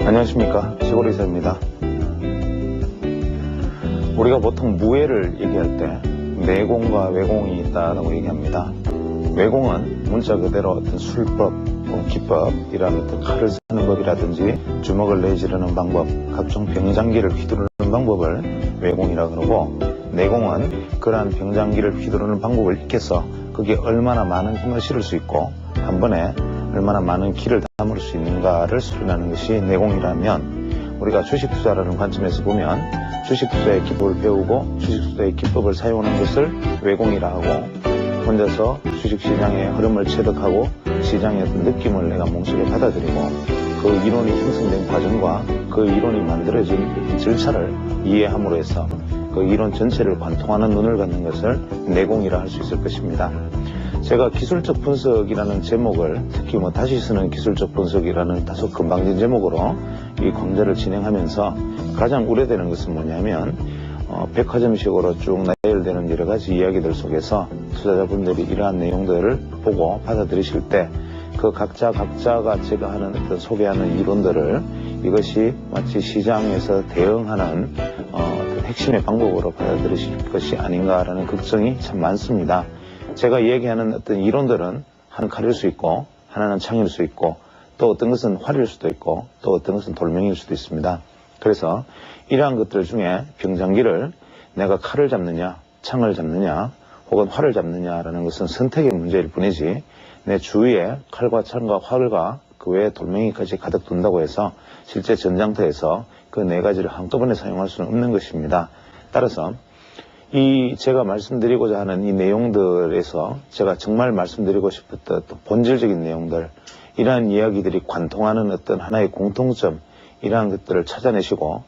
안녕하십니까, 시골이사입니다. 우리가 보통 무예를 얘기할 때 내공과 외공이 있다라고 얘기합니다. 외공은 문자 그대로 어떤 술법, 기법이라는 어떤 칼을 쓰는 법이라든지 주먹을 내지르는 방법, 각종 병장기를 휘두르는 방법을 외공이라 그러고, 내공은 그러한 병장기를 휘두르는 방법을 익혀서 거기에 얼마나 많은 힘을 실을 수 있고 한 번에 얼마나 많은 기를 담을 수 있는가를 수련하는 것이 내공이라면, 우리가 주식 투자라는 관점에서 보면 주식 투자의 기법을 배우고 주식 투자의 기법을 사용하는 것을 외공이라 하고, 혼자서 주식시장의 흐름을 체득하고 시장의 어떤 느낌을 내가 몸속에 받아들이고 그 이론이 형성된 과정과 그 이론이 만들어진 절차를 이해함으로 해서 그 이론 전체를 관통하는 눈을 갖는 것을 내공이라 할 수 있을 것입니다. 제가 기술적 분석이라는 제목을, 특히 다시 쓰는 기술적 분석이라는 다소 건방진 제목으로 이 강좌를 진행하면서 가장 우려되는 것은 뭐냐면, 백화점식으로 쭉 나열되는 여러 가지 이야기들 속에서 투자자분들이 이러한 내용들을 보고 받아들이실 때 그 각자가 제가 하는 어떤 소개하는 이론들을 이것이 마치 시장에서 대응하는 어떤 핵심의 방법으로 받아들이실 것이 아닌가라는 걱정이 참 많습니다. 제가 얘기하는 어떤 이론들은 한 칼일 수 있고 하나는 창일 수 있고 또 어떤 것은 활일 수도 있고 또 어떤 것은 돌멩이일 수도 있습니다. 그래서 이러한 것들 중에 병장기를 내가 칼을 잡느냐, 창을 잡느냐, 혹은 활을 잡느냐라는 것은 선택의 문제일 뿐이지, 내 주위에 칼과 창과 활과 그 외에 돌멩이까지 가득 둔다고 해서 실제 전장터에서 그 네 가지를 한꺼번에 사용할 수는 없는 것입니다. 따라서 제가 말씀드리고자 하는 이 내용들에서 제가 정말 말씀드리고 싶었던 본질적인 내용들, 이러한 이야기들이 관통하는 어떤 하나의 공통점, 이러한 것들을 찾아내시고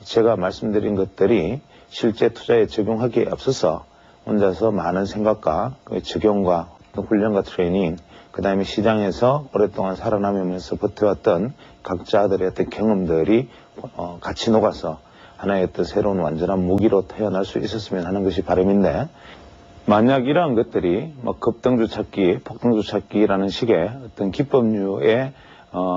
제가 말씀드린 것들이 실제 투자에 적용하기에 앞서서 혼자서 많은 생각과 적용과 훈련과 트레이닝, 그 다음에 시장에서 오랫동안 살아남으면서 버텨왔던 각자들의 어떤 경험들이 같이 녹아서 하나의 어떤 새로운 완전한 무기로 태어날 수 있었으면 하는 것이 바람인데, 만약 이러한 것들이 급등주 찾기, 폭등주 찾기라는 식의 어떤 기법류의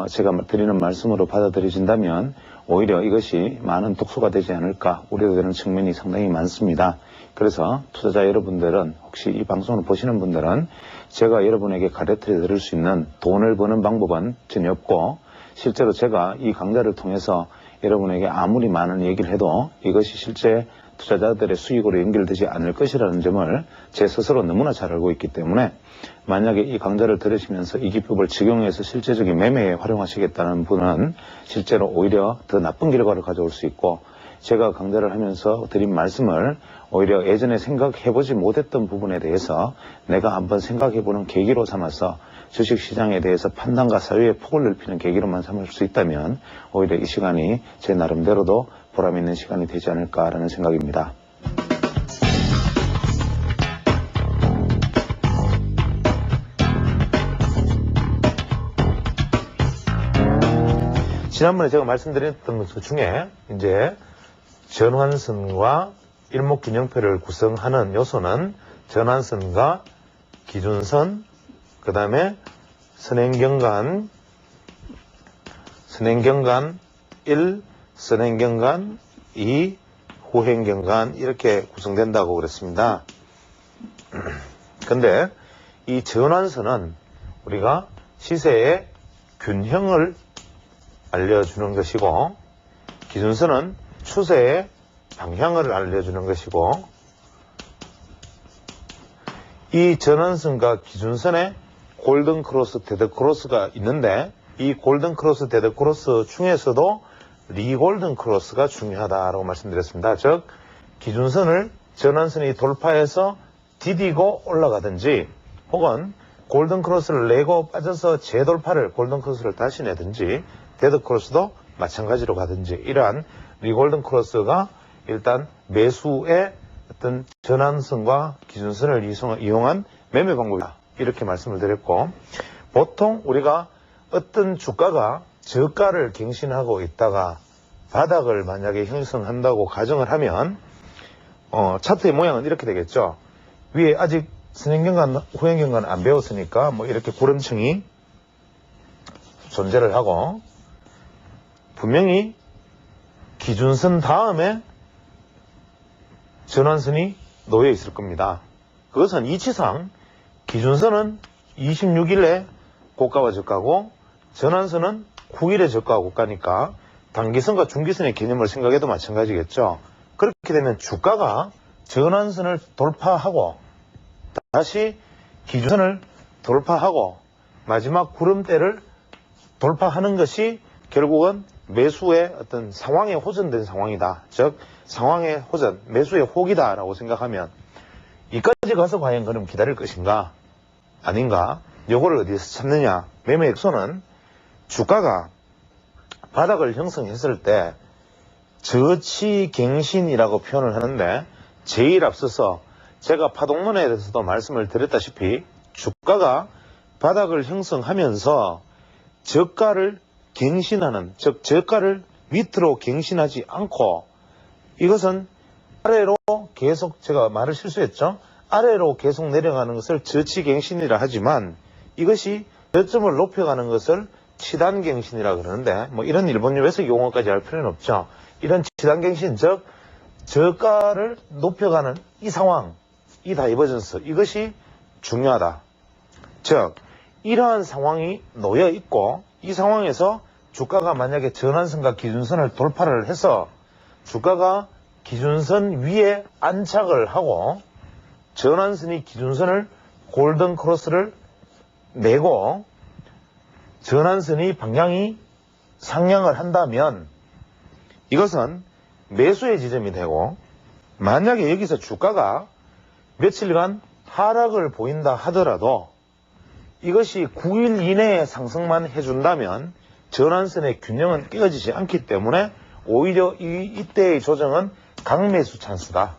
제가 드리는 말씀으로 받아들여진다면 오히려 이것이 많은 독소가 되지 않을까 우려되는 측면이 상당히 많습니다. 그래서 투자자 여러분들은, 혹시 이 방송을 보시는 분들은 제가 여러분에게 가르쳐 드릴 수 있는 돈을 버는 방법은 전혀 없고, 실제로 제가 이 강좌를 통해서 여러분에게 아무리 많은 얘기를 해도 이것이 실제 투자자들의 수익으로 연결되지 않을 것이라는 점을 제 스스로 너무나 잘 알고 있기 때문에, 만약에 이 강좌를 들으시면서 이 기법을 적용해서 실제적인 매매에 활용하시겠다는 분은 실제로 오히려 더 나쁜 결과를 가져올 수 있고, 제가 강좌를 하면서 드린 말씀을 오히려 예전에 생각해보지 못했던 부분에 대해서 내가 한번 생각해보는 계기로 삼아서 주식시장에 대해서 판단과 사유의 폭을 넓히는 계기로만 삼을 수 있다면 오히려 이 시간이 제 나름대로도 보람 있는 시간이 되지 않을까라는 생각입니다. 지난번에 제가 말씀드렸던 것 중에 이제 전환선과 일목균형표를 구성하는 요소는 전환선과 기준선, 그 다음에 선행경관 1, 선행경관 2, 후행경관 이렇게 구성된다고 그랬습니다. 근데 이 전환선은 우리가 시세의 균형을 알려주는 것이고, 기준선은 추세의 방향을 알려주는 것이고, 이 전환선과 기준선에 골든 크로스, 데드 크로스가 있는데, 이 골든 크로스, 데드 크로스 중에서도 리골든 크로스가 중요하다라고 말씀드렸습니다. 즉, 기준선을 전환선이 돌파해서 디디고 올라가든지, 혹은 골든 크로스를 내고 빠져서 재돌파를, 골든 크로스를 다시 내든지, 데드 크로스도 마찬가지로 가든지, 이러한 리골든 크로스가 일단 매수의 어떤 전환선과 기준선을 이용한 매매 방법이다, 이렇게 말씀을 드렸고, 보통 우리가 어떤 주가가 저가를 갱신하고 있다가 바닥을 만약에 형성한다고 가정을 하면 차트의 모양은 이렇게 되겠죠. 위에 아직 선행경관, 후행경관 안 배웠으니까 이렇게 구름층이 존재를 하고, 분명히 기준선 다음에 전환선이 놓여 있을 겁니다. 그것은 이치상 기준선은 26일에 고가와 저가고 전환선은 9일에 저가와 고가니까 단기선과 중기선의 개념을 생각해도 마찬가지겠죠. 그렇게 되면 주가가 전환선을 돌파하고 다시 기준선을 돌파하고 마지막 구름대를 돌파하는 것이 결국은 매수의 어떤 상황에 호전된 상황이다. 즉 상황의 호전, 매수의 호기다 라고 생각하면 이까지 가서 과연 그럼 기다릴 것인가 아닌가, 요거를 어디에서 찾느냐. 매매액수는 주가가 바닥을 형성했을 때 저치갱신이라고 표현을 하는데, 제일 앞서서 제가 파동론에 대해서도 말씀을 드렸다시피 주가가 바닥을 형성하면서 저가를 갱신하는, 즉 저가를 밑으로 갱신하지 않고, 이것은 아래로 계속, 제가 말을 실수했죠. 아래로 계속 내려가는 것을 저치갱신이라 하지만 이것이 저점을 높여가는 것을 치단갱신이라 그러는데, 뭐 이런 일본요 해석 용어까지 할 필요는 없죠. 이런 치단갱신, 즉 저가를 높여가는 이 상황, 이 다이버전스, 이것이 중요하다. 즉 이러한 상황이 놓여 있고, 이 상황에서 주가가 만약에 전환선과 기준선을 돌파를 해서 주가가 기준선 위에 안착을 하고 전환선이 기준선을 골든 크로스를 내고 전환선이 방향이 상향을 한다면 이것은 매수의 지점이 되고, 만약에 여기서 주가가 며칠간 하락을 보인다 하더라도 이것이 9일 이내에 상승만 해준다면 전환선의 균형은 깨어지지 않기 때문에 오히려 이때의 조정은 강매수 찬스다.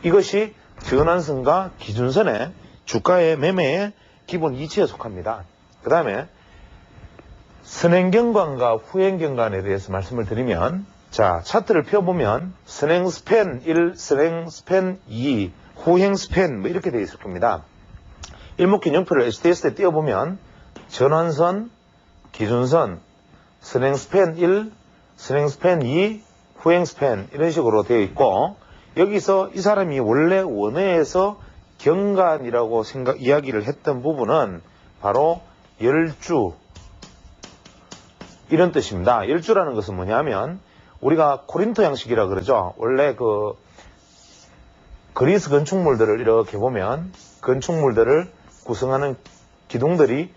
이것이 전환선과 기준선의 주가의 매매의 기본 이치에 속합니다. 그 다음에 선행경관과 후행경관에 대해서 말씀을 드리면, 자, 차트를 펴보면 선행 스팬 1, 선행 스팬 2, 후행 스팬 뭐 이렇게 되어 있을 겁니다. 일목균형표를 HDS에 띄워보면 전환선, 기준선, 선행 스팬 1, 선행 스팬 2, 후행 스팬 이런 식으로 되어 있고, 여기서 이 사람이 원래 원어에서 경관이라고 이야기를 했던 부분은 바로 열주, 이런 뜻입니다. 열주라는 것은 뭐냐면 우리가 코린토 양식이라 그러죠. 원래 그 그리스 건축물들을 이렇게 보면 건축물들을 구성하는 기둥들이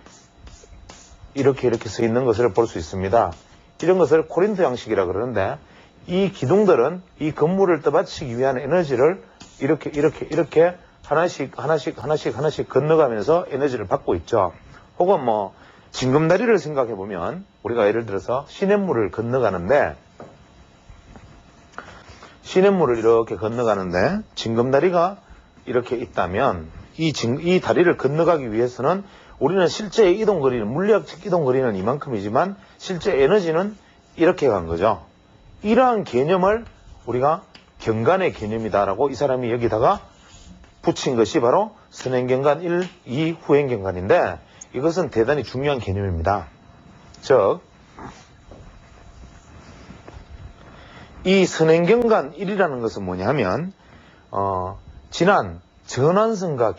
이렇게 서 있는 것을 볼 수 있습니다. 이런 것을 코린토 양식이라 그러는데, 이 기둥들은 이 건물을 떠받치기 위한 에너지를 이렇게 하나씩 건너가면서 에너지를 받고 있죠. 혹은 뭐 징검다리를 생각해 보면 우리가 예를 들어서 시냇물을 건너가는데, 시냇물을 이렇게 건너가는데 징검다리가 이렇게 있다면 이 다리를 건너가기 위해서는 우리는 실제 이동거리는, 물리학적 이동거리는 이만큼이지만 실제 에너지는 이렇게 간 거죠. 이러한 개념을 우리가 경관의 개념이다라고 이 사람이 여기다가 붙인 것이 바로 선행경관 1, 2, 후행경관인데, 이것은 대단히 중요한 개념입니다. 즉, 이 선행경관 1이라는 것은 뭐냐면 지난 전환선과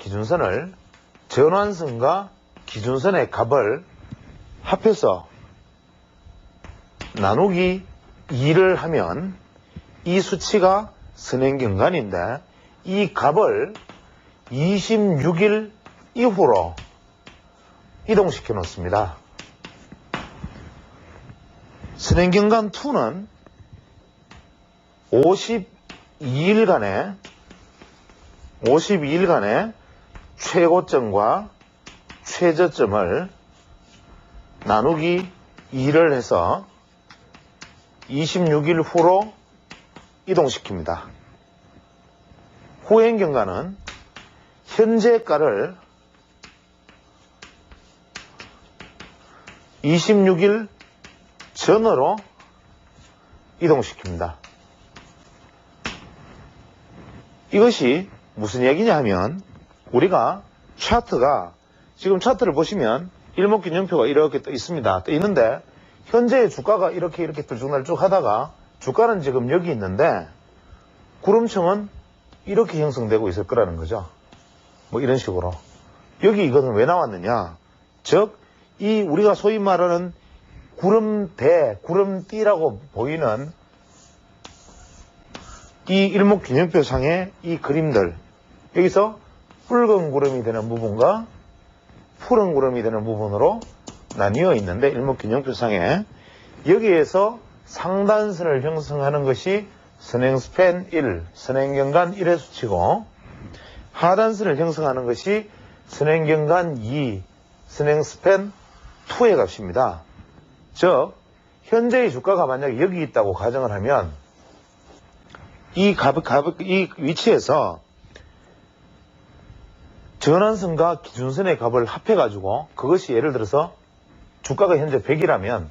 기준선의 값을 합해서 나누기 2를 하면 이 수치가 선행경관인데, 이 값을 26일 이후로 이동시켜 놓습니다. 선행경관 2는 52일간의 최고점과 최저점을 나누기 2를 해서 26일 후로 이동시킵니다. 후행경관은 현재가를 26일 전으로 이동시킵니다. 이것이 무슨 얘기냐 하면, 우리가 차트가, 지금 차트를 보시면 일목균형표가 이렇게 떠 있습니다. 떠 있는데 현재의 주가가 이렇게 들쭉날쭉 하다가 주가는 지금 여기 있는데 구름층은 이렇게 형성되고 있을 거라는 거죠. 뭐 이런 식으로. 여기 이것은 왜 나왔느냐. 즉, 이 우리가 소위 말하는 구름대, 구름띠라고 보이는 이 일목균형표상의 이 그림들. 여기서 붉은 구름이 되는 부분과 푸른 구름이 되는 부분으로 나뉘어 있는데 일목균형표상에 여기에서 상단선을 형성하는 것이 선행스팬 1, 선행경관 1의 수치고 하단선을 형성하는 것이 선행경관 2, 선행스팬 2의 값입니다. 즉 현재의 주가가 만약에 여기 있다고 가정을 하면 이 위치에서 전환선과 기준선의 값을 합해가지고 그것이 예를 들어서 주가가 현재 100이라면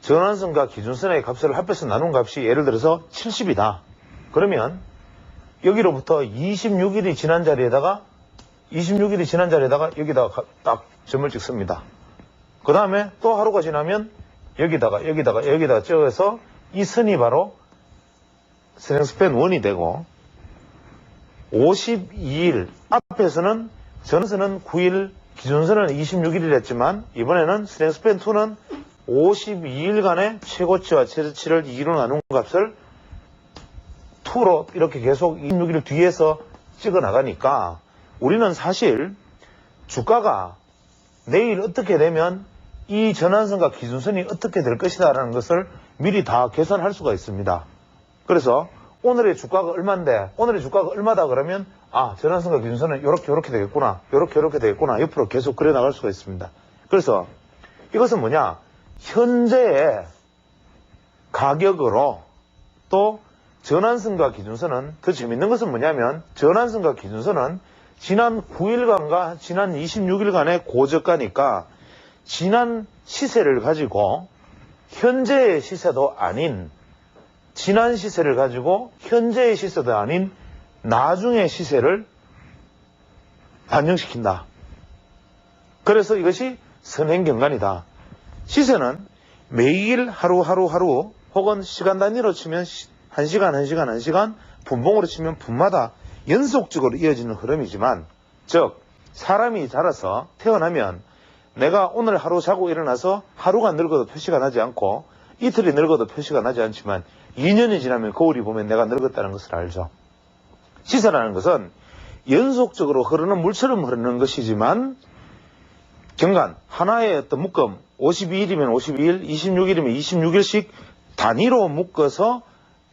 전환선과 기준선의 값을 합해서 나눈 값이 예를 들어서 70이다. 그러면 여기로부터 26일이 지난 자리에다가 여기다가 딱 점을 찍습니다. 그 다음에 또 하루가 지나면 여기다가 찍어서 이 선이 바로 선행스팬 1이 되고 52일 앞에서는 전선은 9일 기준선은 26일이 됐지만 이번에는 선행스팬 2는 52일간의 최고치와 최저치를 2로 나눈 값을 2로 이렇게 계속 26일 뒤에서 찍어 나가니까 우리는 사실 주가가 내일 어떻게 되면 이 전환선과 기준선이 어떻게 될 것이다 라는 것을 미리 다 계산할 수가 있습니다. 그래서 오늘의 주가가 얼마인데 오늘의 주가가 얼마다 그러면 전환선과 기준선은 요렇게 되겠구나 요렇게 되겠구나 옆으로 계속 그려 나갈 수가 있습니다. 그래서 이것은 뭐냐, 현재의 가격으로 또 전환선과 기준선은 더 재밌는 것은 뭐냐면 전환선과 기준선은 지난 9일간과 지난 26일간의 고저가니까 지난 시세를 가지고 현재의 시세도 아닌 지난 시세를 가지고 현재의 시세도 아닌 나중의 시세를 반영시킨다. 그래서 이것이 선행경관이다. 시세는 매일 하루 혹은 시간 단위로 치면 1시간, 분봉으로 치면 분마다 연속적으로 이어지는 흐름이지만 즉 사람이 자라서 태어나면 내가 오늘 하루 자고 일어나서 하루가 늙어도 표시가 나지 않고 이틀이 늙어도 표시가 나지 않지만 2년이 지나면 거울이 보면 내가 늙었다는 것을 알죠. 시세라는 것은 연속적으로 흐르는 물처럼 흐르는 것이지만 경관 하나의 어떤 묶음 52일이면 52일, 26일이면 26일씩 단위로 묶어서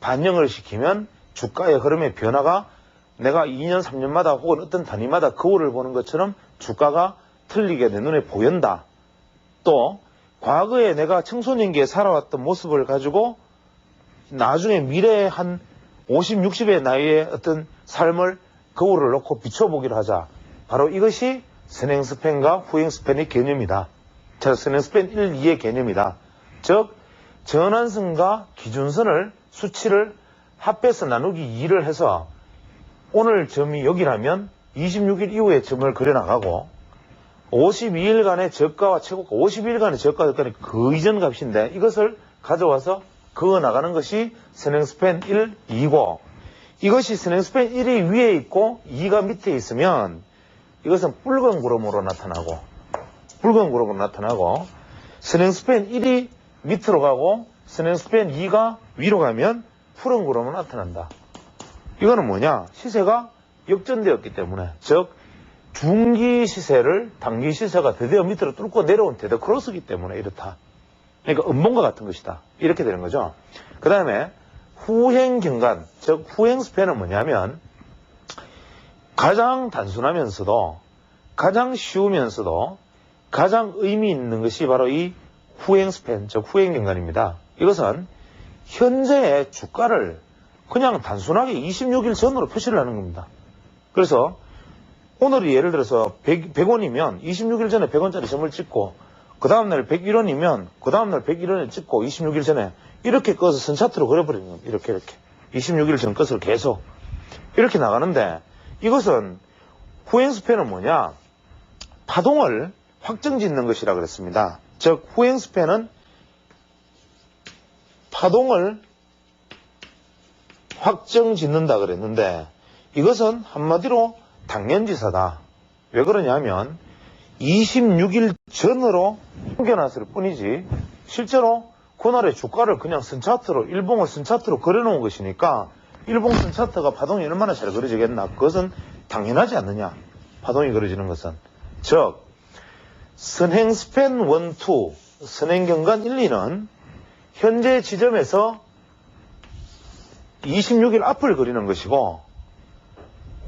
반영을 시키면 주가의 흐름의 변화가 내가 2년, 3년마다 혹은 어떤 단위마다 거울을 보는 것처럼 주가가 틀리게 내 눈에 보인다. 또 과거에 내가 청소년기에 살아왔던 모습을 가지고 나중에 미래의 한 50, 60의 나이에 어떤 삶을 거울을 놓고 비춰보기를 하자. 바로 이것이 선행스팬과 후행스팬의 개념이다. 선행스팬 1, 2의 개념이다. 즉 전환선과 기준선을 수치를 합해서 나누기 2를 해서 오늘 점이 여기라면 26일 이후에 점을 그려나가고 52일간의 저가와 최고가 52일간의 저가는 그 이전 값인데 이것을 가져와서 그어나가는 것이 선행스팬 1, 2고 이것이 선행스팬 1이 위에 있고 2가 밑에 있으면 이것은 붉은 구름으로 나타나고 선행스팬 1이 밑으로 가고 선행스팬 2가 위로 가면 푸른 구름으로 나타난다. 이거는 뭐냐? 시세가 역전되었기 때문에 즉 중기 시세를 단기 시세가 드디어 밑으로 뚫고 내려온 데드 크로스기 때문에 이렇다. 그러니까 음봉과 같은 것이다. 이렇게 되는 거죠. 그 다음에 후행경관, 즉 후행스팬은 뭐냐면 가장 단순하면서도 가장 쉬우면서도 가장 의미 있는 것이 바로 이 후행스팬, 즉 후행경관입니다. 이것은 현재의 주가를 그냥 단순하게 26일 전으로 표시를 하는 겁니다. 그래서 오늘이 예를 들어서 100원이면 26일 전에 100원짜리 점을 찍고 그 다음날 101원이면 그 다음날 101원을 찍고 26일 전에 이렇게 꺼서 선차트로 그려버리는 겁니다. 이렇게 26일 전 것을 계속 이렇게 나가는데 이것은 후행스팬은 뭐냐? 파동을 확정짓는 것이라 그랬습니다. 즉 후행스팬은 파동을 확정 짓는다 그랬는데 이것은 한마디로 당연지사다. 왜 그러냐면 26일 전으로 옮겨놨을 뿐이지 실제로 그날의 주가를 그냥 선차트로 일봉을 선차트로 그려놓은 것이니까 일봉 선차트가 파동이 얼마나 잘 그려지겠나. 그것은 당연하지 않느냐. 파동이 그려지는 것은. 즉 선행 스팬 1, 2 선행 경간 1, 2는 현재 지점에서 26일 앞을 그리는 것이고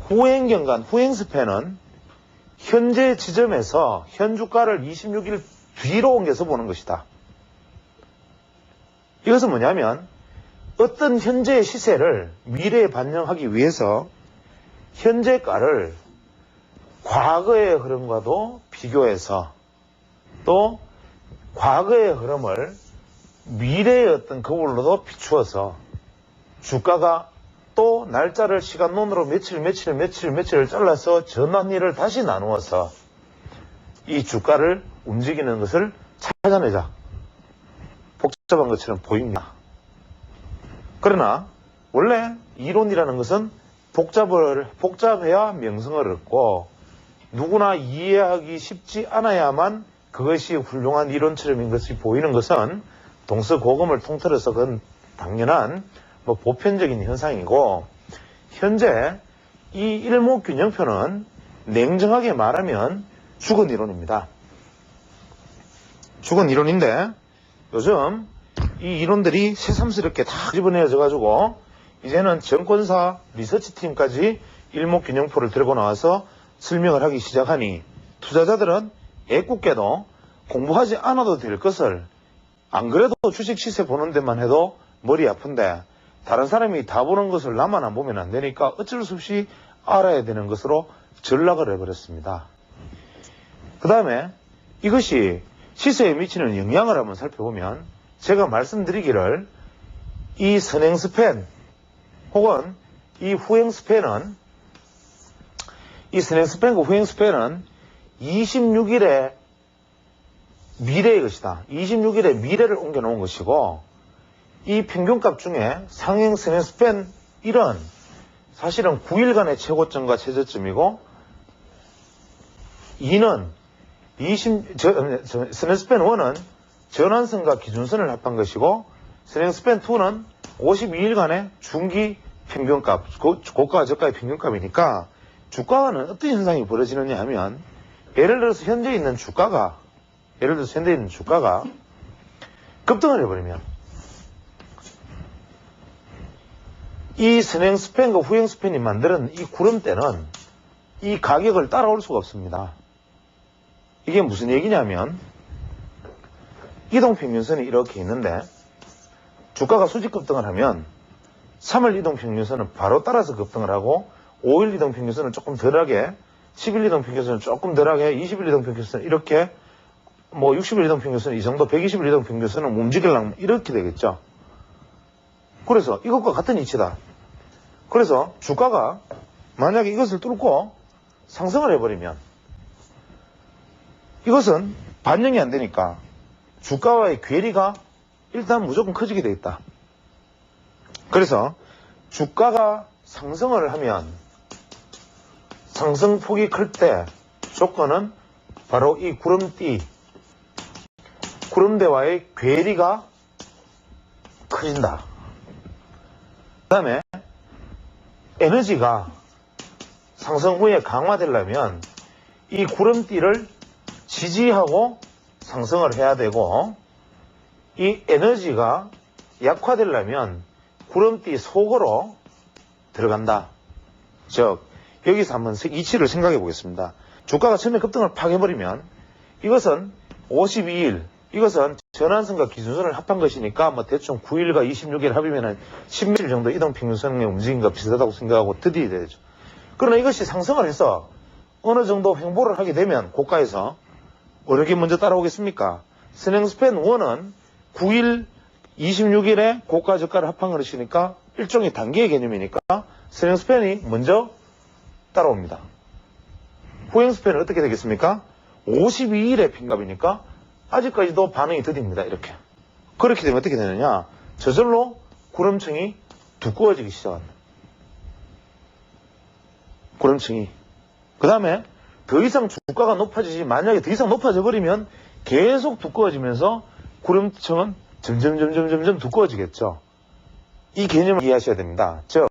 후행 경간 후행 스팬은 현재 지점에서 현주가를 26일 뒤로 옮겨서 보는 것이다. 이것은 뭐냐면 어떤 현재의 시세를 미래에 반영하기 위해서 현재가를 과거의 흐름과도 비교해서 또 과거의 흐름을 미래의 어떤 거울로도 비추어서 주가가 또 날짜를 시간론으로 며칠을 잘라서 전환일을 다시 나누어서 이 주가를 움직이는 것을 찾아내자. 복잡한 것처럼 보입니다. 그러나 원래 이론이라는 것은 복잡해야 명성을 얻고 누구나 이해하기 쉽지 않아야만 그것이 훌륭한 이론처럼인 것이 보이는 것은 동서고금을 통틀어서 그건 당연한 보편적인 현상이고 현재 이 일목균형표는 냉정하게 말하면 죽은 이론입니다. 죽은 이론인데 요즘 이 이론들이 새삼스럽게 다 집어내어져 가지고 이제는 증권사 리서치팀까지 일목균형표를 들고 나와서 설명을 하기 시작하니 투자자들은 애꿎게도 공부하지 않아도 될 것을 안 그래도 주식 시세 보는 데만 해도 머리 아픈데 다른 사람이 다 보는 것을 나만 안 보면 안 되니까 어쩔 수 없이 알아야 되는 것으로 전락을 해버렸습니다. 그 다음에 이것이 시세에 미치는 영향을 한번 살펴보면 제가 말씀드리기를 이 선행 스팬 혹은 이 후행 스팬은 이 선행 스팬과 후행 스팬은 26일의 미래의 것이다. 26일의 미래를 옮겨 놓은 것이고 이 평균값 중에 상행 선행 스팬 1은 사실은 9일간의 최고점과 최저점이고 2는 선행 스팬 1은 전환선과 기준선을 합한 것이고 선행 스팬 2는 52일간의 중기 평균값, 고가와 저가의 평균값이니까 주가는 어떤 현상이 벌어지느냐 하면 예를 들어서 현재 있는 주가가 급등을 해버리면 이 선행 스팬과 후행 스팬이 만드는 이 구름대는 이 가격을 따라올 수가 없습니다. 이게 무슨 얘기냐면 이동평균선이 이렇게 있는데 주가가 수직 급등을 하면 3일 이동평균선은 바로 따라서 급등을 하고 5일 이동평균선은 조금 덜하게 10일 이동평균선은 조금 덜하게 20일 이동평균선은 이렇게 60일 이동평균선은 이 정도 120일 이동평균선은 움직이려면 이렇게 되겠죠. 그래서 이것과 같은 이치다. 그래서 주가가 만약에 이것을 뚫고 상승을 해버리면 이것은 반영이 안 되니까 주가와의 괴리가 일단 무조건 커지게 돼 있다. 그래서 주가가 상승을 하면 상승폭이 클 때 조건은 바로 이 구름대와의 괴리가 커진다. 그 다음에 에너지가 상승 후에 강화되려면 이 구름띠를 지지하고 상승을 해야 되고 이 에너지가 약화되려면 구름띠 속으로 들어간다. 즉 여기서 한번 이치를 생각해 보겠습니다. 주가가 처음에 급등을 팍 해버리면 이것은 52일 이것은 전환선과 기준선을 합한 것이니까 대충 9일과 26일 합이면 10일 정도 이동평균선의 움직임과 비슷하다고 생각하고 드디어 되죠. 그러나 이것이 상승을 해서 어느 정도 횡보를 하게 되면 고가에서 어떻게 먼저 따라오겠습니까? 선행 스팬 1은 9일 26일에 고가 저가를 합한 것이니까 일종의 단기의 개념이니까 선행 스팬이 먼저 따라옵니다. 후행 스팬은 어떻게 되겠습니까? 52일의 핑값이니까 아직까지도 반응이 더딥니다. 이렇게. 그렇게 되면 어떻게 되느냐? 저절로 구름층이 두꺼워지기 시작합니다. 구름층이. 그 다음에 더 이상 주가가 높아지지, 만약에 더 이상 높아져 버리면 계속 두꺼워지면서 구름층은 점점 두꺼워지겠죠. 이 개념을 이해하셔야 됩니다. 즉,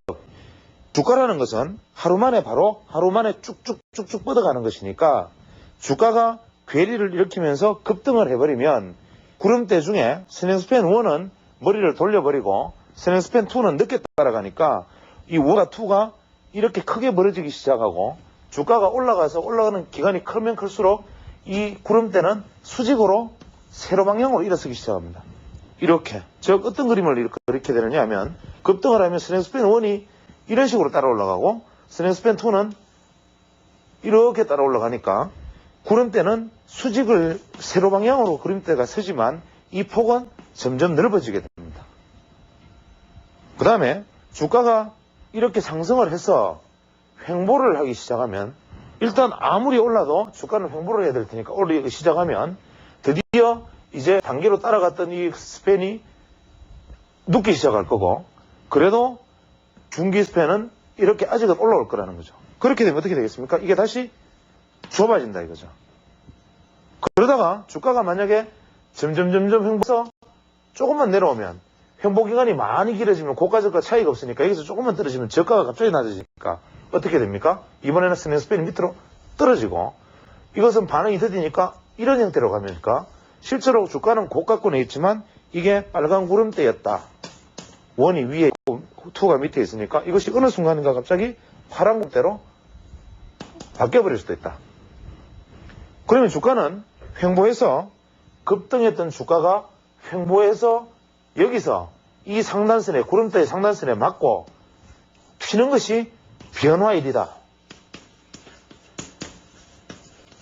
주가라는 것은 하루 만에 쭉쭉쭉쭉 뻗어가는 것이니까 주가가 괴리를 일으키면서 급등을 해버리면 구름대 중에 스냅스팬 1은 머리를 돌려버리고 스냅스팬 2는 늦게 따라가니까 이 1과 2가 이렇게 크게 벌어지기 시작하고 주가가 올라가는 기간이 크면 클수록 이 구름대는 수직으로 세로 방향으로 일어서기 시작합니다. 이렇게. 즉 어떤 그림을 그렇게 되느냐 하면 급등을 하면 스냅스팬 1이 이런 식으로 따라 올라가고 스냅스팬 2는 이렇게 따라 올라가니까 구름대는 수직을 세로 방향으로 구름대가 서지만 이 폭은 점점 넓어지게 됩니다. 그 다음에 주가가 이렇게 상승을 해서 횡보를 하기 시작하면 일단 아무리 올라도 주가는 횡보를 해야 될 테니까 올리기 시작하면 드디어 이제 단계로 따라갔던 이 스팬이 눕기 시작할 거고 그래도 중기 스팬은 이렇게 아직은 올라올 거라는 거죠. 그렇게 되면 어떻게 되겠습니까? 이게 다시 좁아진다 이거죠. 그러다가 주가가 만약에 점점 횡보해서 조금만 내려오면 횡보 기간이 많이 길어지면 고가 저가 차이가 없으니까 여기서 조금만 떨어지면 저가가 갑자기 낮아지니까 어떻게 됩니까? 이번에는 스냅스팬이 밑으로 떨어지고 이것은 반응이 더디니까 이런 형태로 가니까 실제로 주가는 고가권에 있지만 이게 빨간 구름대였다. 원이 위에 있고 투가 밑에 있으니까 이것이 어느 순간인가 갑자기 파란 구름대로 바뀌어버릴 수도 있다. 그러면 주가는 횡보해서 급등했던 주가가 횡보해서 여기서 이 상단선에 구름대의 상단선에 맞고 튀는 것이 변화일이다.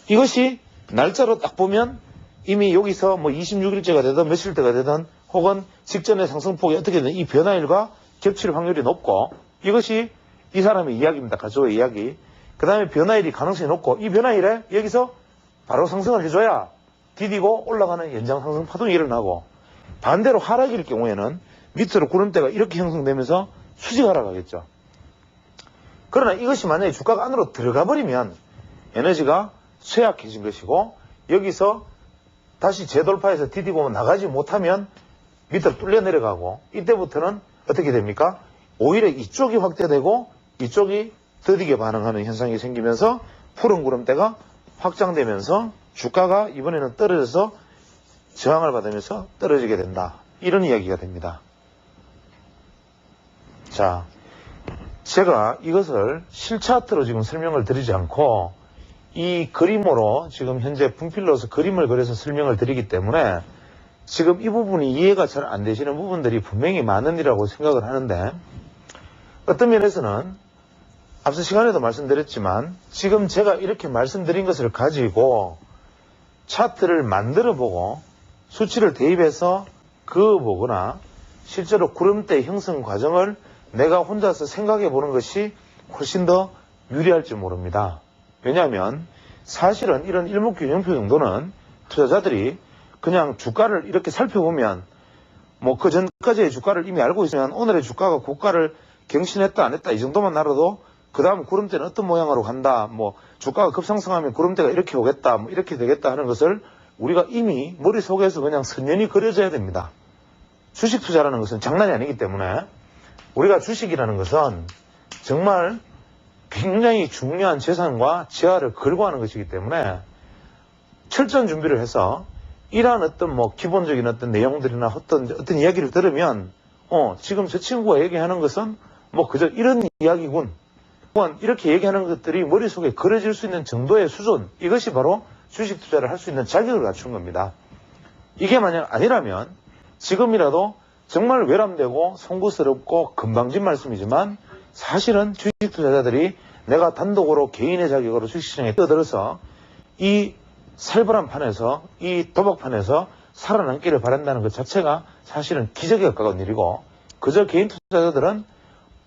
이것이 날짜로 딱 보면 이미 여기서 뭐 26일째가 되든 며칠째가 되든 혹은 직전의 상승폭이 어떻게 되든 이 변화일과 겹칠 확률이 높고 이것이 이 사람의 이야기입니다. 가조의 이야기. 그 다음에 변화일이 가능성이 높고 이 변화일에 여기서 바로 상승을 해줘야 디디고 올라가는 연장 상승 파동이 일어나고 반대로 하락일 경우에는 밑으로 구름대가 이렇게 형성되면서 수직 하락하겠죠. 그러나 이것이 만약에 주가가 안으로 들어가 버리면 에너지가 쇠약해진 것이고 여기서 다시 재돌파해서 디디고 나가지 못하면 밑으로 뚫려 내려가고 이때부터는 어떻게 됩니까? 오히려 이쪽이 확대되고 이쪽이 더디게 반응하는 현상이 생기면서 푸른 구름대가 확장되면서 주가가 이번에는 떨어져서 저항을 받으면서 떨어지게 된다. 이런 이야기가 됩니다. 자, 제가 이것을 실차트로 지금 설명을 드리지 않고 이 그림으로 지금 현재 분필로서 그림을 그려서 설명을 드리기 때문에 지금 이 부분이 이해가 잘 안 되시는 부분들이 분명히 많은 이라고 생각을 하는데 어떤 면에서는 앞서 시간에도 말씀드렸지만 지금 제가 이렇게 말씀드린 것을 가지고 차트를 만들어 보고 수치를 대입해서 그어보거나 실제로 구름대 형성 과정을 내가 혼자서 생각해 보는 것이 훨씬 더 유리할지 모릅니다. 왜냐하면 사실은 이런 일목균형표 정도는 투자자들이 그냥 주가를 이렇게 살펴보면 뭐 그 전까지의 주가를 이미 알고 있으면 오늘의 주가가 고가를 경신했다 안 했다 이 정도만 알아도 그 다음 구름대는 어떤 모양으로 간다 뭐 주가가 급상승하면 구름대가 이렇게 오겠다 뭐 이렇게 되겠다 하는 것을 우리가 이미 머릿속에서 그냥 선연히 그려져야 됩니다. 주식 투자라는 것은 장난이 아니기 때문에 우리가 주식이라는 것은 정말 굉장히 중요한 재산과 재화를 걸고 하는 것이기 때문에 철저한 준비를 해서 이러한 어떤 뭐 기본적인 어떤 내용들이나 어떤 이야기를 들으면 지금 저 친구가 얘기하는 것은 뭐 그저 이런 이야기군. 또한 이렇게 얘기하는 것들이 머릿속에 그려질 수 있는 정도의 수준 이것이 바로 주식 투자를 할 수 있는 자격을 갖춘 겁니다. 이게 만약 아니라면 지금이라도 정말 외람되고 송구스럽고 금방진 말씀이지만 사실은 주식 투자자들이 내가 단독으로 개인의 자격으로 주식시장에 뛰어들어서 이 살벌한 판에서 이 도박판에서 살아남기를 바란다는 것 자체가 사실은 기적에 가까운 일이고 그저 개인 투자자들은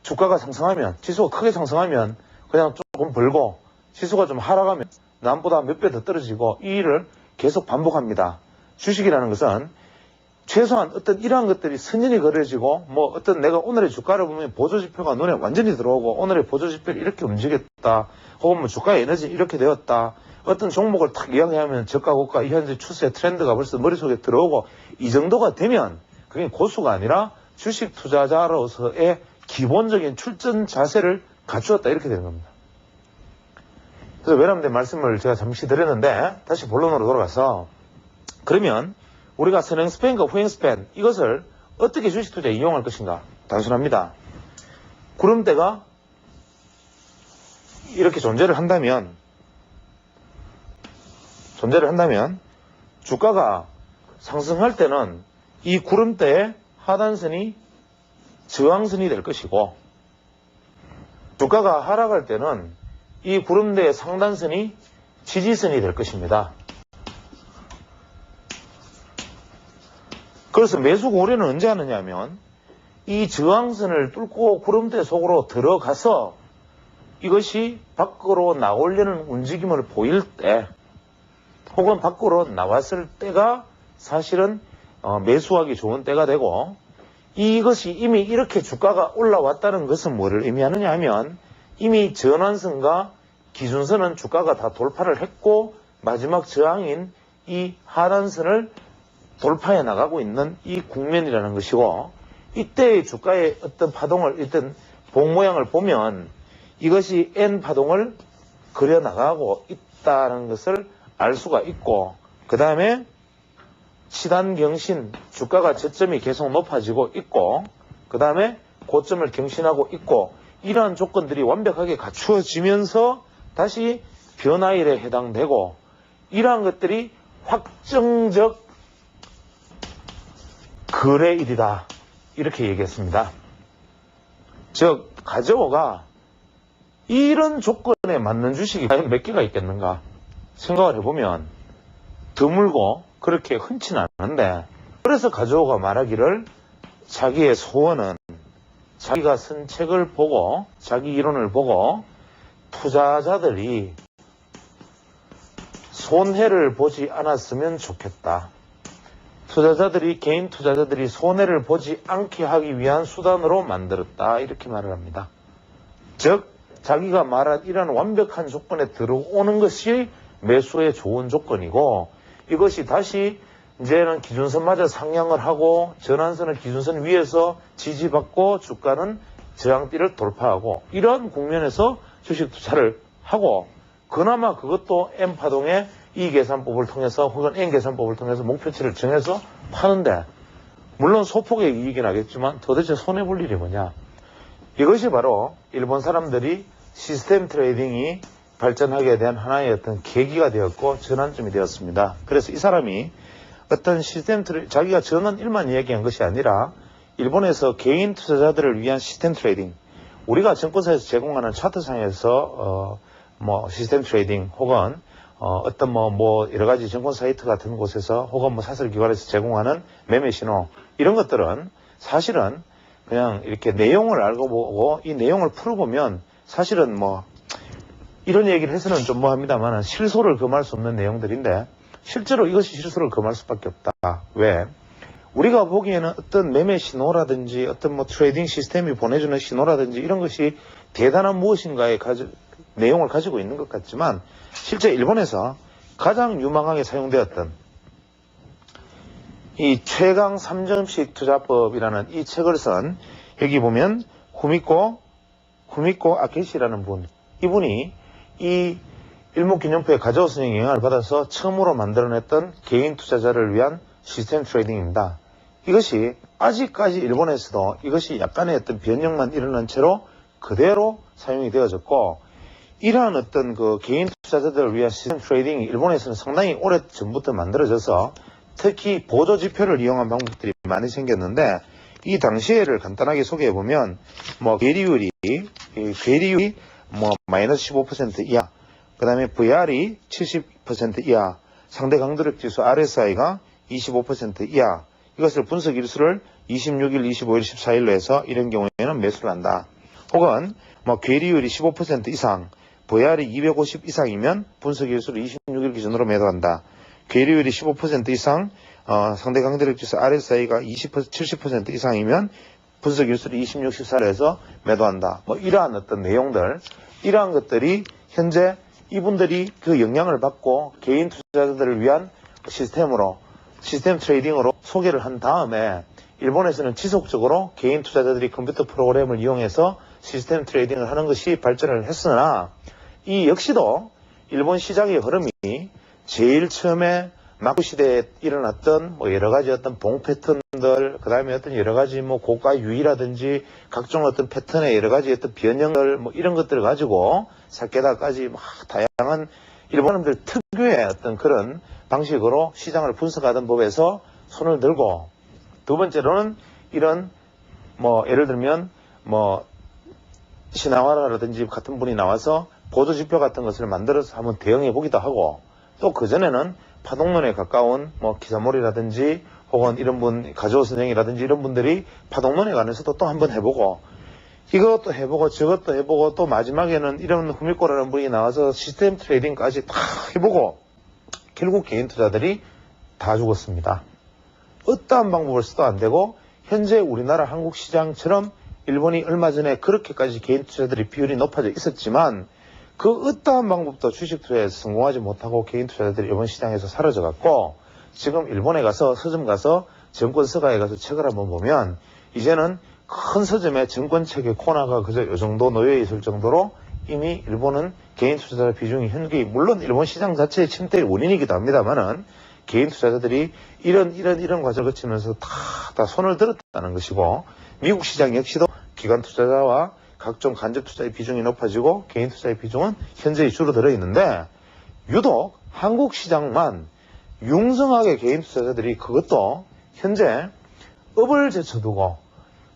주가가 상승하면 지수가 크게 상승하면 그냥 조금 벌고 지수가 좀 하락하면 남보다 몇 배 더 떨어지고 이 일을 계속 반복합니다. 주식이라는 것은 최소한 어떤 이러한 것들이 선연이 그려지고 뭐 어떤 내가 오늘의 주가를 보면 보조지표가 눈에 완전히 들어오고 오늘의 보조지표를 이렇게 움직였다 혹은 뭐 주가의 에너지 이렇게 되었다 어떤 종목을 탁 이야기하면 저가 고가 이 현재 추세 트렌드가 벌써 머릿속에 들어오고 이 정도가 되면 그게 고수가 아니라 주식 투자자로서의 기본적인 출전 자세를 갖추었다 이렇게 되는 겁니다. 그래서 외람된 말씀을 제가 잠시 드렸는데 다시 본론으로 돌아가서 그러면 우리가 선행 스팬과 후행 스팬 이것을 어떻게 주식 투자에 이용할 것인가? 단순합니다. 구름대가 이렇게 존재를 한다면 주가가 상승할 때는 이 구름대의 하단선이 저항선이 될 것이고 주가가 하락할 때는 이 구름대의 상단선이 지지선이 될 것입니다. 그래서 매수 고려는 언제 하느냐 하면 이 저항선을 뚫고 구름대 속으로 들어가서 이것이 밖으로 나오려는 움직임을 보일 때 혹은 밖으로 나왔을 때가 사실은 매수하기 좋은 때가 되고 이것이 이미 이렇게 주가가 올라왔다는 것은 뭐를 의미하느냐 하면 이미 전환선과 기준선은 주가가 다 돌파를 했고 마지막 저항인 이 하단선을 돌파해 나가고 있는 이 국면이라는 것이고 이때의 주가의 어떤 파동을 일단 봉 모양을 보면 이것이 N 파동을 그려 나가고 있다는 것을 알 수가 있고 그 다음에 시단 경신 주가가 저점이 계속 높아지고 있고 그 다음에 고점을 경신하고 있고 이러한 조건들이 완벽하게 갖추어지면서 다시 변화일에 해당되고 이러한 것들이 확정적 거래일이다 이렇게 얘기했습니다. 즉 가저오가 이런 조건에 맞는 주식이 과연 몇 개가 있겠는가 생각을 해보면 드물고 그렇게 흔치는 않은데 그래서 가저오가 말하기를 자기의 소원은 자기가 쓴 책을 보고 자기 이론을 보고 투자자들이 손해를 보지 않았으면 좋겠다. 투자자들이 개인 투자자들이 손해를 보지 않게 하기 위한 수단으로 만들었다 이렇게 말을 합니다. 즉 자기가 말한 이런 완벽한 조건에 들어오는 것이 매수의 좋은 조건이고 이것이 다시 이제는 기준선마저 상향을 하고 전환선을 기준선 위에서 지지받고 주가는 저항대를 돌파하고 이런 국면에서 주식 투자를 하고 그나마 그것도 M파동의 이 계산법을 통해서 혹은 N 계산법을 통해서 목표치를 정해서 파는데 물론 소폭의 이익이 나겠지만 도대체 손해볼 일이 뭐냐 이것이 바로 일본 사람들이 시스템 트레이딩이 발전하게 된 하나의 어떤 계기가 되었고 전환점이 되었습니다. 그래서 이 사람이 어떤 시스템 트레이딩 자기가 전원 일만 이야기한 것이 아니라 일본에서 개인 투자자들을 위한 시스템 트레이딩 우리가 증권사에서 제공하는 차트상에서 시스템 트레이딩 혹은 어떤 여러 가지 증권 사이트 같은 곳에서 혹은 사설기관에서 제공하는 매매 신호 이런 것들은 사실은 그냥 이렇게 내용을 알고 보고 이 내용을 풀어보면 사실은 이런 얘기를 해서는 좀 합니다만 실소를 금할 수 없는 내용들인데 실제로 이것이 실소를 금할 수밖에 없다. 왜? 우리가 보기에는 어떤 매매 신호라든지 어떤 트레이딩 시스템이 보내주는 신호라든지 이런 것이 대단한 무엇인가의 내용을 가지고 있는 것 같지만 실제 일본에서 가장 유망하게 사용되었던 이 최강 3점식 투자법이라는 이 책을 쓴 여기 보면 후미코 아케시라는 분 이분이 이 일목균형표의 가저오 선생의 영향을 받아서 처음으로 만들어냈던 개인 투자자를 위한 시스템 트레이딩입니다. 이것이 아직까지 일본에서도 이것이 약간의 어떤 변형만 일어난 채로 그대로 사용이 되어졌고 이러한 어떤 개인 투자자들을 위한 시스템 트레이딩이 일본에서는 상당히 오래 전부터 만들어져서 특히 보조지표를 이용한 방법들이 많이 생겼는데 이 당시에를 간단하게 소개해보면 괴리율이 마이너스 15% 이하 그 다음에 VR이 70% 이하 상대 강도력 지수 RSI가 25% 이하 이것을 분석 일수를 26일, 25일, 14일로 해서 이런 경우에는 매수를 한다. 혹은 괴리율이 15% 이상 VR이 250 이상이면 분석 일수를 26일 기준으로 매도한다. 괴리율이 15% 이상 상대 강대력 지수 RSI가 20%, 70% 이상이면 분석 일수를 20, 64에서 매도한다. 뭐 이러한 어떤 내용들, 이러한 것들이 현재 이분들이 그 영향을 받고 개인 투자자들을 위한 시스템 트레이딩으로 소개를 한 다음에 일본에서는 지속적으로 개인 투자자들이 컴퓨터 프로그램을 이용해서 시스템 트레이딩을 하는 것이 발전을 했으나 이 역시도 일본 시장의 흐름이 제일 처음에 마쿠 시대에 일어났던 뭐 여러 가지 어떤 봉 패턴들, 그 다음에 어떤 여러 가지 뭐 고가 유의라든지 각종 어떤 패턴의 여러 가지 어떤 변형들 뭐 이런 것들을 가지고 사케다까지 막 다양한 일본인들 특유의 어떤 그런 방식으로 시장을 분석하던 법에서 손을 들고, 두 번째로는 이런 뭐 예를 들면 뭐 시나와라든지 같은 분이 나와서 보조지표 같은 것을 만들어서 한번 대응해 보기도 하고, 또 그전에는 파동론에 가까운 뭐 기사몰이라든지 혹은 이런 분 가즈오 선생이라든지 이런 분들이 파동론에 관해서도 또 한번 해보고, 이것도 해보고 저것도 해보고, 또 마지막에는 이런 후미코라는 분이 나와서 시스템 트레이딩까지 다 해보고 결국 개인 투자들이 다 죽었습니다. 어떠한 방법을 써도 안 되고, 현재 우리나라 한국 시장처럼 일본이 얼마 전에 그렇게까지 개인 투자들이 비율이 높아져 있었지만 그 어떠한 방법도 주식 투자에서 성공하지 못하고 개인 투자자들이 일본 시장에서 사라져갖고, 지금 일본에 가서 서점 가서 정권 서가에 가서 책을 한번 보면 이제는 큰 서점에 정권책의 코너가 그저 이 정도 놓여 있을 정도로 이미 일본은 개인 투자자 비중이 현격히, 물론 일본 시장 자체의 침체의 원인이기도 합니다만은 개인 투자자들이 이런 과정을 거치면서 다 손을 들었다는 것이고, 미국 시장 역시도 기관 투자자와 각종 간접 투자의 비중이 높아지고 개인 투자의 비중은 현저히 줄어들어 있는데, 유독 한국 시장만 융성하게 개인 투자자들이 그것도 현재 업을 제쳐두고,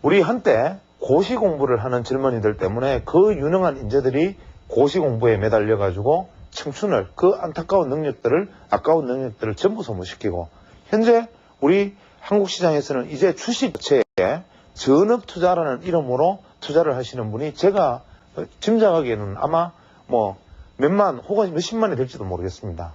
우리 한때 고시 공부를 하는 젊은이들 때문에 그 유능한 인재들이 고시 공부에 매달려가지고 청춘을, 그 안타까운 능력들을, 아까운 능력들을 전부 소모시키고, 현재 우리 한국 시장에서는 이제 주식 자체에 전업 투자라는 이름으로 투자를 하시는 분이 제가 짐작하기에는 아마 뭐 몇만 혹은 몇십만이 될지도 모르겠습니다.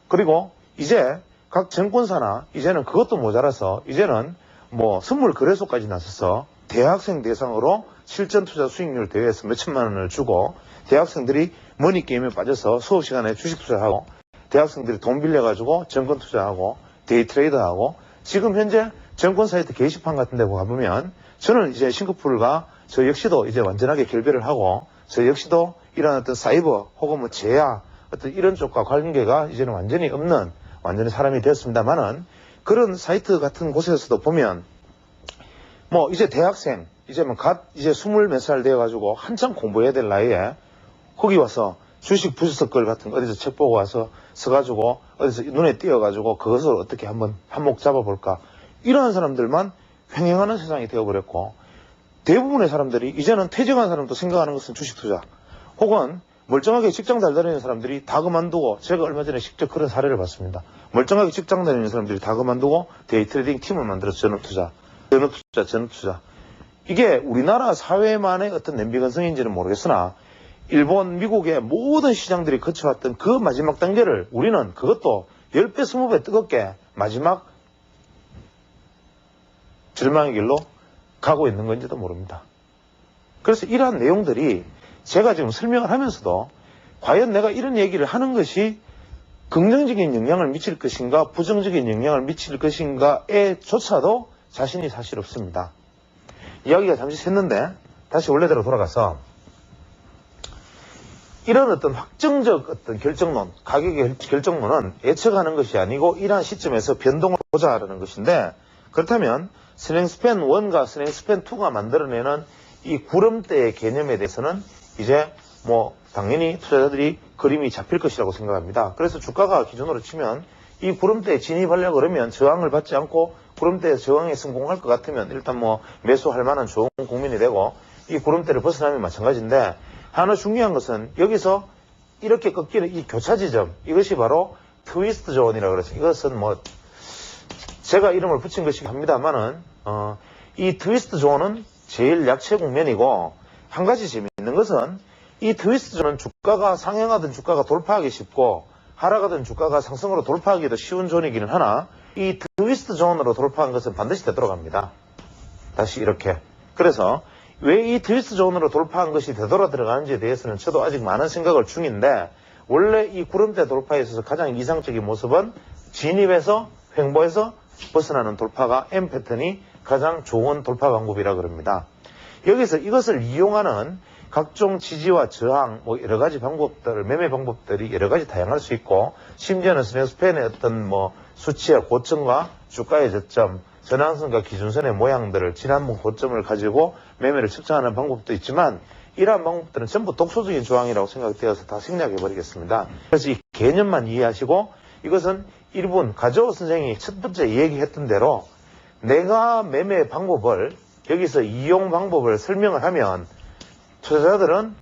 그리고 이제 각 증권사나 이제는 그것도 모자라서 이제는 뭐 선물 거래소까지 나서서 대학생 대상으로 실전 투자 수익률 대회에서 몇천만 원을 주고, 대학생들이 머니게임에 빠져서 수업 시간에 주식 투자하고, 대학생들이 돈 빌려가지고 정권 투자하고 데이트레이더하고, 지금 현재 정권 사이트 게시판 같은 데 가보면 저는 이제 싱가포르가 저 역시도 이제 완전하게 결별을 하고, 저 역시도 이런 어떤 사이버 혹은 뭐 제야 어떤 이런 쪽과 관계가 이제는 완전히 없는, 완전히 사람이 되었습니다만은, 그런 사이트 같은 곳에서도 보면 뭐 이제 대학생, 이제 뭐 이제 20몇 살 되어가지고 한참 공부해야 될 나이에 거기 와서 주식 분석글 같은 거 어디서 책 보고 와서 써가지고 어디서 눈에 띄어가지고 그것을 어떻게 한번 한몫 잡아볼까, 이러한 사람들만 횡행하는 세상이 되어버렸고, 대부분의 사람들이 이제는 퇴직한 사람도 생각하는 것은 주식 투자, 혹은 멀쩡하게 직장 잘 다니는 사람들이 다 그만두고, 제가 얼마 전에 직접 그런 사례를 봤습니다. 멀쩡하게 직장 다니는 사람들이 다 그만두고 데이트레이딩 팀을 만들어서 전업투자. 이게 우리나라 사회만의 어떤 냄비건성인지는 모르겠으나 일본, 미국의 모든 시장들이 거쳐왔던 그 마지막 단계를 우리는 그것도 10배, 20배 뜨겁게 마지막 절망의 길로 가고 있는 건지도 모릅니다. 그래서 이러한 내용들이 제가 지금 설명을 하면서도 과연 내가 이런 얘기를 하는 것이 긍정적인 영향을 미칠 것인가 부정적인 영향을 미칠 것인가에 조차도 자신이 사실 없습니다. 이야기가 잠시 샜는데 다시 원래대로 돌아가서, 이런 어떤 확정적 어떤 결정론, 가격의 결정론은 예측하는 것이 아니고 이러한 시점에서 변동을 보자라는 것인데, 그렇다면 스낵스팬 1과 스낵스팬 2가 만들어내는 이 구름대의 개념에 대해서는 이제 뭐 당연히 투자자들이 그림이 잡힐 것이라고 생각합니다. 그래서 주가가 기준으로 치면 이 구름대에 진입하려고 그러면 저항을 받지 않고 구름대에 저항에 성공할 것 같으면 일단 뭐 매수할 만한 좋은 국민이 되고, 이 구름대를 벗어나면 마찬가지인데, 하나 중요한 것은 여기서 이렇게 꺾이는 이 교차 지점, 이것이 바로 트위스트 존이라고 그러죠. 이것은 뭐 제가 이름을 붙인 것이긴 합니다만은 이 트위스트 존은 제일 약체 국면이고, 한 가지 재미있는 것은 이 트위스트 존은 주가가 상향하던 주가가 돌파하기 쉽고 하락하던 주가가 상승으로 돌파하기도 쉬운 존이기는 하나, 이 트위스트 존으로 돌파한 것은 반드시 되돌아갑니다. 다시 이렇게. 그래서 왜 이 트위스트 존으로 돌파한 것이 되돌아 들어가는지에 대해서는 저도 아직 많은 생각을 중인데, 원래 이 구름대 돌파에 있어서 가장 이상적인 모습은 진입해서 횡보해서 벗어나는 돌파가 M 패턴이 가장 좋은 돌파 방법이라 그럽니다. 여기서 이것을 이용하는 각종 지지와 저항, 뭐 여러 가지 방법들, 매매 방법들이 여러 가지 다양할 수 있고, 심지어는 스탠스펜의 어떤 뭐 수치의 고점과 주가의 저점, 전환선과 기준선의 모양들을 지난번 고점을 가지고 매매를 측정하는 방법도 있지만, 이러한 방법들은 전부 독소적인 조항이라고 생각되어서 다 생략해 버리겠습니다. 그래서 이 개념만 이해하시고, 이것은 1분 가조 선생이 첫 번째 얘기했던 대로 내가 매매 방법을 여기서 이용 방법을 설명을 하면 투자자들은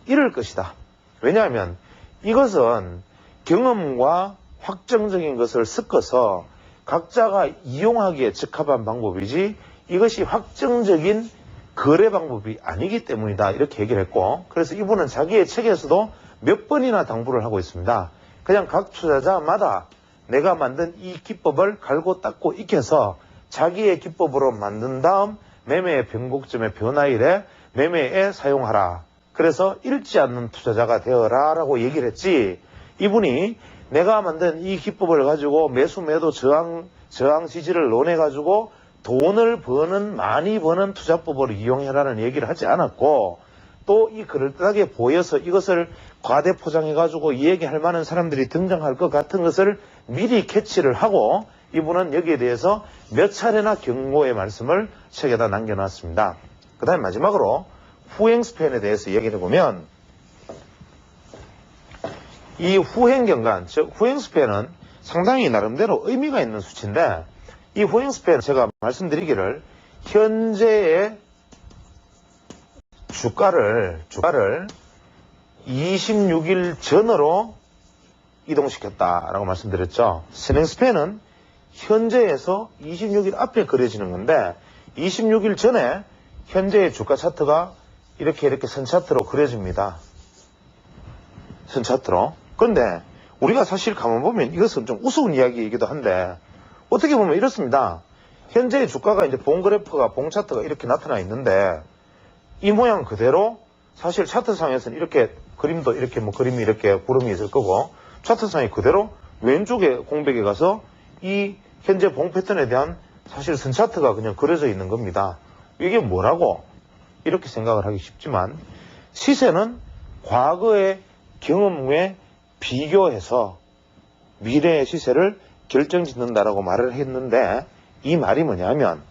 잃을 것이다. 왜냐하면 이것은 경험과 확정적인 것을 섞어서 각자가 이용하기에 적합한 방법이지, 이것이 확정적인 거래 방법이 아니기 때문이다. 이렇게 얘기를 했고, 그래서 이분은 자기의 책에서도 몇 번이나 당부를 하고 있습니다. 그냥 각 투자자마다 내가 만든 이 기법을 갈고 닦고 익혀서 자기의 기법으로 만든 다음 매매의 변곡점의 변화일에 매매에 사용하라. 그래서 잃지 않는 투자자가 되어라 라고 얘기를 했지, 이분이 내가 만든 이 기법을 가지고 매수 매도 저항 지지를 논해 가지고 돈을 많이 버는 투자법을 이용해라는 얘기를 하지 않았고, 또 이 그럴듯하게 보여서 이것을 과대 포장해 가지고 얘기할 만한 사람들이 등장할 것 같은 것을 미리 캐치를 하고, 이분은 여기에 대해서 몇 차례나 경고의 말씀을 책에다 남겨놨습니다. 그 다음에 마지막으로 후행 스팬에 대해서 얘기를 해보면, 이 후행 경관, 즉 후행 스팬은 상당히 나름대로 의미가 있는 수치인데, 이 후행 스팬 제가 말씀드리기를 현재의 주가를 26일 전으로 이동시켰다라고 말씀드렸죠. 스냉 스팬은 현재에서 26일 앞에 그려지는 건데, 26일 전에 현재의 주가 차트가 이렇게 선 차트로 그려집니다. 선 차트로. 그런데 우리가 사실 가만 보면 이것은 좀 우스운 이야기이기도 한데, 어떻게 보면 이렇습니다. 현재의 주가가 이제 봉 그래프가, 봉 차트가 이렇게 나타나 있는데, 이 모양 그대로 사실 차트상에서는 이렇게 그림도 이렇게 뭐 그림이 이렇게 구름이 있을 거고, 차트상이 그대로 왼쪽에 공백에 가서 이 현재 봉 패턴에 대한 사실 선 차트가 그냥 그려져 있는 겁니다. 이게 뭐라고? 이렇게 생각을 하기 쉽지만, 시세는 과거의 경험에 비교해서 미래의 시세를 결정짓는다라고 말을 했는데, 이 말이 뭐냐면,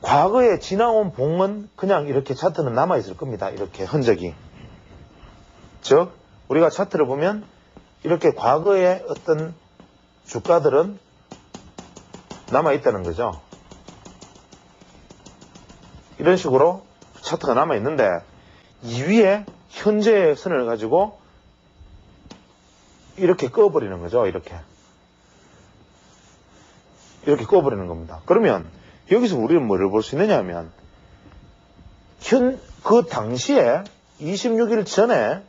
과거에 지나온 봉은 그냥 이렇게 차트는 남아있을 겁니다. 이렇게 흔적이. 즉, 우리가 차트를 보면 이렇게 과거의 어떤 주가들은 남아있다는 거죠. 이런 식으로 차트가 남아있는데, 이 위에 현재의 선을 가지고 이렇게 꺼버리는 거죠. 이렇게 꺼버리는 겁니다. 그러면 여기서 우리는 뭐를 볼 수 있느냐 하면, 그 당시에 26일 전에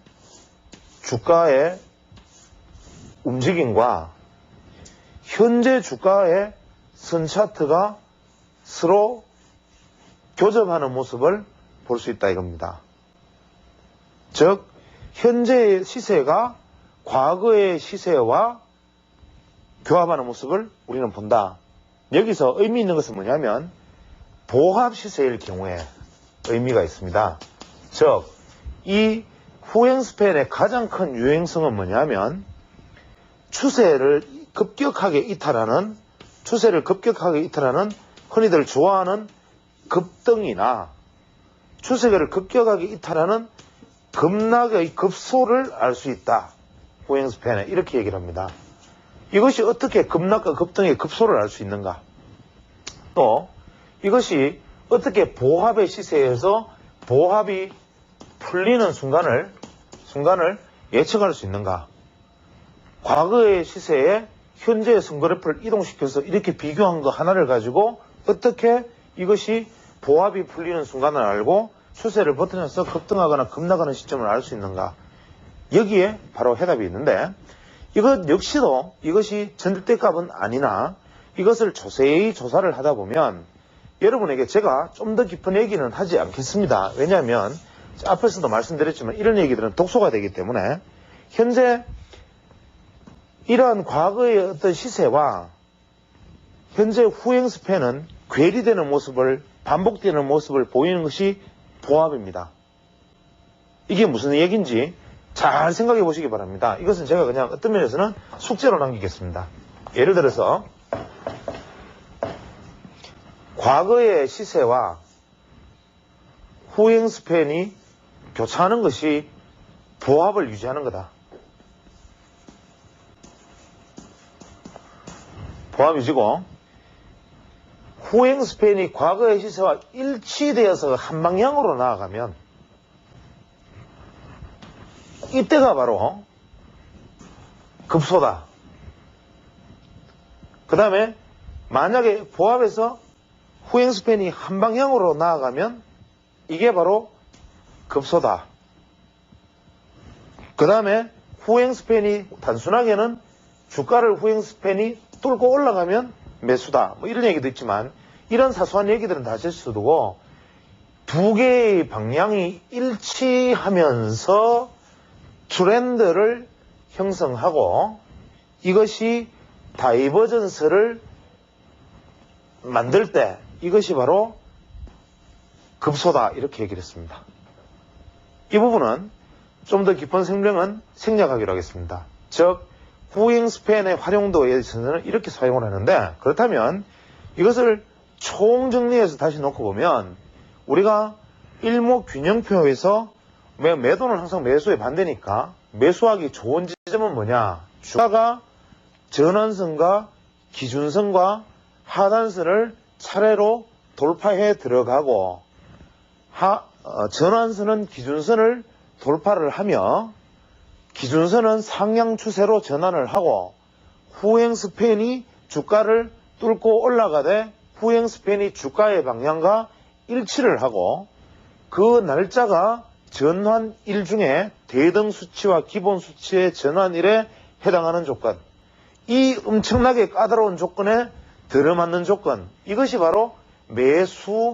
주가의 움직임과 현재 주가의 선 차트가 서로 교접하는 모습을 볼 수 있다 이겁니다. 즉, 현재의 시세가 과거의 시세와 교합하는 모습을 우리는 본다. 여기서 의미 있는 것은 뭐냐면, 보합 시세일 경우에 의미가 있습니다. 즉, 이 후행 스팬의 가장 큰 유행성은 뭐냐면, 추세를 급격하게 이탈하는 흔히들 좋아하는 급등이나 추세를 급격하게 이탈하는 급락의 급소를 알 수 있다. 후행 스팬에 이렇게 얘기를 합니다. 이것이 어떻게 급락과 급등의 급소를 알 수 있는가? 또 이것이 어떻게 보합의 시세에서 보합이 풀리는 순간을 예측할 수 있는가? 과거의 시세에 현재의 선그래프를 이동시켜서 이렇게 비교한 거 하나를 가지고 어떻게 이것이 보합이 풀리는 순간을 알고 추세를 버텨내서 급등하거나 급락하는 시점을 알 수 있는가? 여기에 바로 해답이 있는데, 이것 역시도 이것이 절대값은 아니나 이것을 자세히 조사를 하다 보면 여러분에게 제가 좀 더 깊은 얘기는 하지 않겠습니다. 왜냐하면 앞에서도 말씀드렸지만 이런 얘기들은 독소가 되기 때문에 현재 이러한 과거의 어떤 시세와 현재 후행 스팬은 괴리되는 모습을 반복되는 모습을 보이는 것이 보합입니다. 이게 무슨 얘기인지 잘 생각해 보시기 바랍니다. 이것은 제가 그냥 어떤 면에서는 숙제로 남기겠습니다. 예를 들어서 과거의 시세와 후행 스팬이 교차하는 것이 보합을 유지하는 거다. 보합 유지고 후행 스팬이 과거의 시세와 일치되어서 한 방향으로 나아가면 이때가 바로 급소다. 그 다음에 만약에 보합에서 후행 스팬이 한 방향으로 나아가면 이게 바로 급소다. 그 다음에 후행 스팬이 단순하게는 주가를 후행 스팬이 뚫고 올라가면 매수다. 뭐 이런 얘기도 있지만 이런 사소한 얘기들은 다 실수두고 두 개의 방향이 일치하면서 트렌드를 형성하고 이것이 다이버전스를 만들 때 이것이 바로 급소다 이렇게 얘기를 했습니다. 이 부분은 좀 더 깊은 설명은 생략하기로 하겠습니다. 즉 후행 스팬의 활용도에 있어서는 이렇게 사용을 하는데 그렇다면 이것을 총정리해서 다시 놓고 보면 우리가 일목균형표에서 매도는 항상 매수에 반대니까 매수하기 좋은 지점은 뭐냐? 주가가 전환선과 기준선과 하단선을 차례로 돌파해 들어가고 전환선은 기준선을 돌파를 하며 기준선은 상향 추세로 전환을 하고 후행 스팬이 주가를 뚫고 올라가되 후행 스팬이 주가의 방향과 일치를 하고 그 날짜가 전환일 중에 대등 수치와 기본 수치의 전환일에 해당하는 조건, 이 엄청나게 까다로운 조건에 들어맞는 조건, 이것이 바로 매수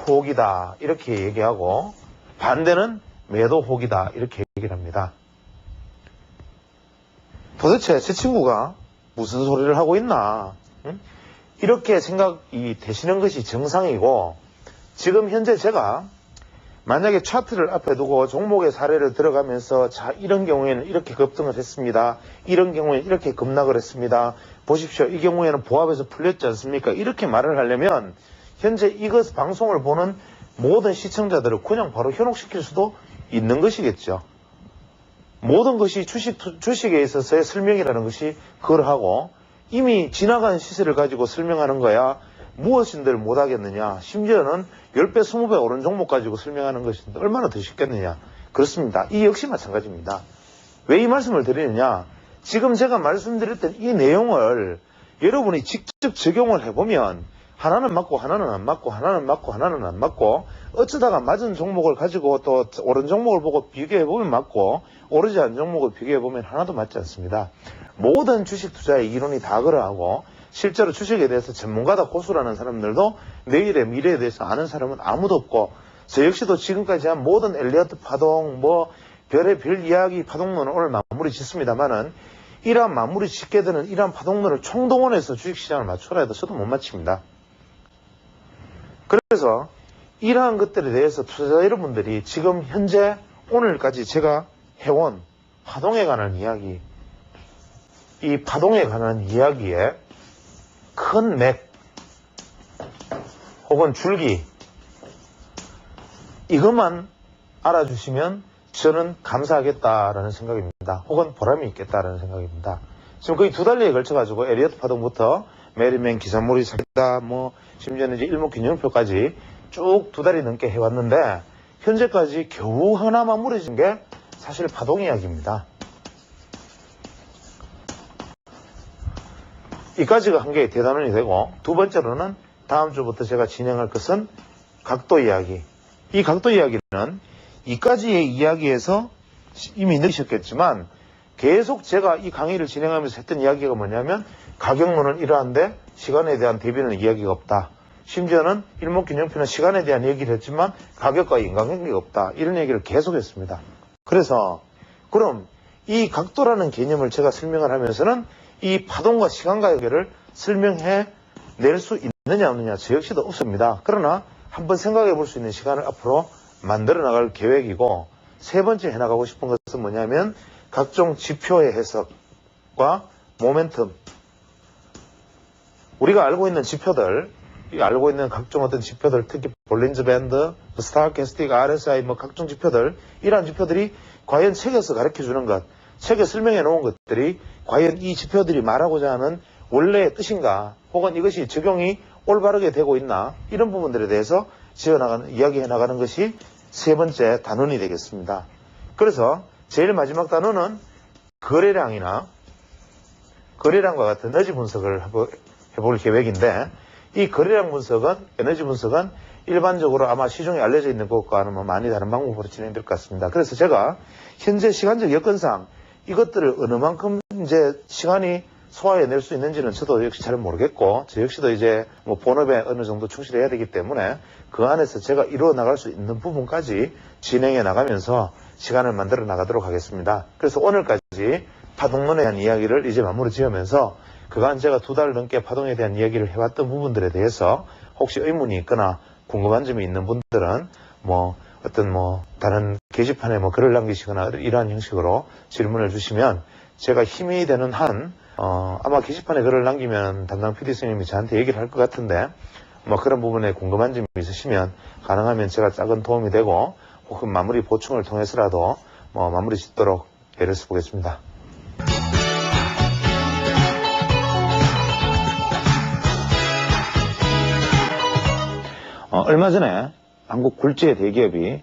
혹이다 이렇게 얘기하고 반대는 매도 혹이다 이렇게 얘기를 합니다. 도대체 제 친구가 무슨 소리를 하고 있나? 이렇게 생각이 되시는 것이 정상이고 지금 현재 제가 만약에 차트를 앞에 두고 종목의 사례를 들어가면서 자 이런 경우에는 이렇게 급등을 했습니다. 이런 경우에는 이렇게 급락을 했습니다. 보십시오. 이 경우에는 보합에서 풀렸지 않습니까? 이렇게 말을 하려면 현재 이것 방송을 보는 모든 시청자들을 그냥 바로 현혹시킬 수도 있는 것이겠죠. 모든 것이 주식에 있어서의 설명이라는 것이 그러하고 이미 지나간 시세를 가지고 설명하는 거야 무엇인들 못하겠느냐. 심지어는 10배, 20배 오른 종목 가지고 설명하는 것인데 얼마나 더 쉽겠느냐. 그렇습니다. 이 역시 마찬가지입니다. 왜 이 말씀을 드리느냐. 지금 제가 말씀드렸던 이 내용을 여러분이 직접 적용을 해보면 하나는 맞고 하나는 안 맞고 하나는 맞고 하나는 안 맞고 어쩌다가 맞은 종목을 가지고 또 오른 종목을 보고 비교해보면 맞고 오르지 않은 종목을 비교해보면 하나도 맞지 않습니다. 모든 주식 투자의 이론이 다 그러하고 실제로 주식에 대해서 전문가다 고수라는 사람들도 내일의 미래에 대해서 아는 사람은 아무도 없고 저 역시도 지금까지 한 모든 엘리어트 파동 뭐 별의 별 이야기 파동론을 오늘 마무리 짓습니다만은 이러한 마무리 짓게 되는 이러한 파동론을 총동원해서 주식시장을 맞춰라 해도 저도 못 맞춥니다. 그래서 이러한 것들에 대해서 투자자 여러분들이 지금 현재 오늘까지 제가 해온 파동에 관한 이야기, 이 파동에 관한 이야기에 큰 맥 혹은 줄기 이것만 알아주시면 저는 감사하겠다라는 생각입니다. 혹은 보람이 있겠다라는 생각입니다. 지금 거의 2달러에 걸쳐가지고 에리어트 파동부터 메리맨 기사몰이 사기다 뭐 심지어는 이제 일목균형표까지 쭉 2달이 넘게 해왔는데 현재까지 겨우 하나 마무리진 게 사실 파동 이야기입니다. 이까지가 한 개의 대단원이 되고 두 번째로는 다음 주부터 제가 진행할 것은 각도 이야기. 이 각도 이야기는 이까지의 이야기에서 이미 느끼셨겠지만 계속 제가 이 강의를 진행하면서 했던 이야기가 뭐냐면 가격론은 이러한데 시간에 대한 대비는 이야기가 없다. 심지어는 일목균형표는 시간에 대한 얘기를 했지만 가격과 인과관계가 없다. 이런 얘기를 계속 했습니다. 그래서 그럼 이 각도라는 개념을 제가 설명을 하면서는 이 파동과 시간 관계를 설명해 낼 수 있느냐 없느냐 저 역시도 없습니다. 그러나 한번 생각해 볼 수 있는 시간을 앞으로 만들어 나갈 계획이고 세 번째 해나가고 싶은 것은 뭐냐면 각종 지표의 해석과 모멘텀 우리가 알고 있는 지표들 알고 있는 각종 어떤 지표들 특히 볼린저 밴드, 스타캐스틱, RSI 뭐 각종 지표들 이러한 지표들이 과연 책에서 가르쳐주는 것 책에 설명해 놓은 것들이 과연 이 지표들이 말하고자 하는 원래의 뜻인가 혹은 이것이 적용이 올바르게 되고 있나 이런 부분들에 대해서 이야기해 나가는 것이 세 번째 단원이 되겠습니다. 그래서 제일 마지막 단원은 거래량과 같은 에너지 분석을 해볼 계획인데 이 거래량 분석은 에너지 분석은 일반적으로 아마 시중에 알려져 있는 것과는 많이 다른 방법으로 진행될 것 같습니다. 그래서 제가 현재 시간적 여건상 이것들을 어느 만큼 이제 시간이 소화해낼 수 있는지는 저도 역시 잘 모르겠고 저 역시도 이제 뭐 본업에 어느 정도 충실해야 되기 때문에 그 안에서 제가 이루어 나갈 수 있는 부분까지 진행해 나가면서 시간을 만들어 나가도록 하겠습니다. 그래서 오늘까지 파동론에 대한 이야기를 이제 마무리 지으면서 그간 제가 2달 넘게 파동에 대한 이야기를 해왔던 부분들에 대해서 혹시 의문이 있거나 궁금한 점이 있는 분들은 다른 게시판에 글을 남기시거나 이러한 형식으로 질문을 주시면 제가 힘이 되는 한 아마 게시판에 글을 남기면 담당 PD 선생님이 저한테 얘기를 할 것 같은데 그런 부분에 궁금한 점이 있으시면 가능하면 제가 작은 도움이 되고 혹은 마무리 보충을 통해서라도 마무리 짓도록 애를 써보겠습니다. 얼마 전에 한국 굴지의 대기업이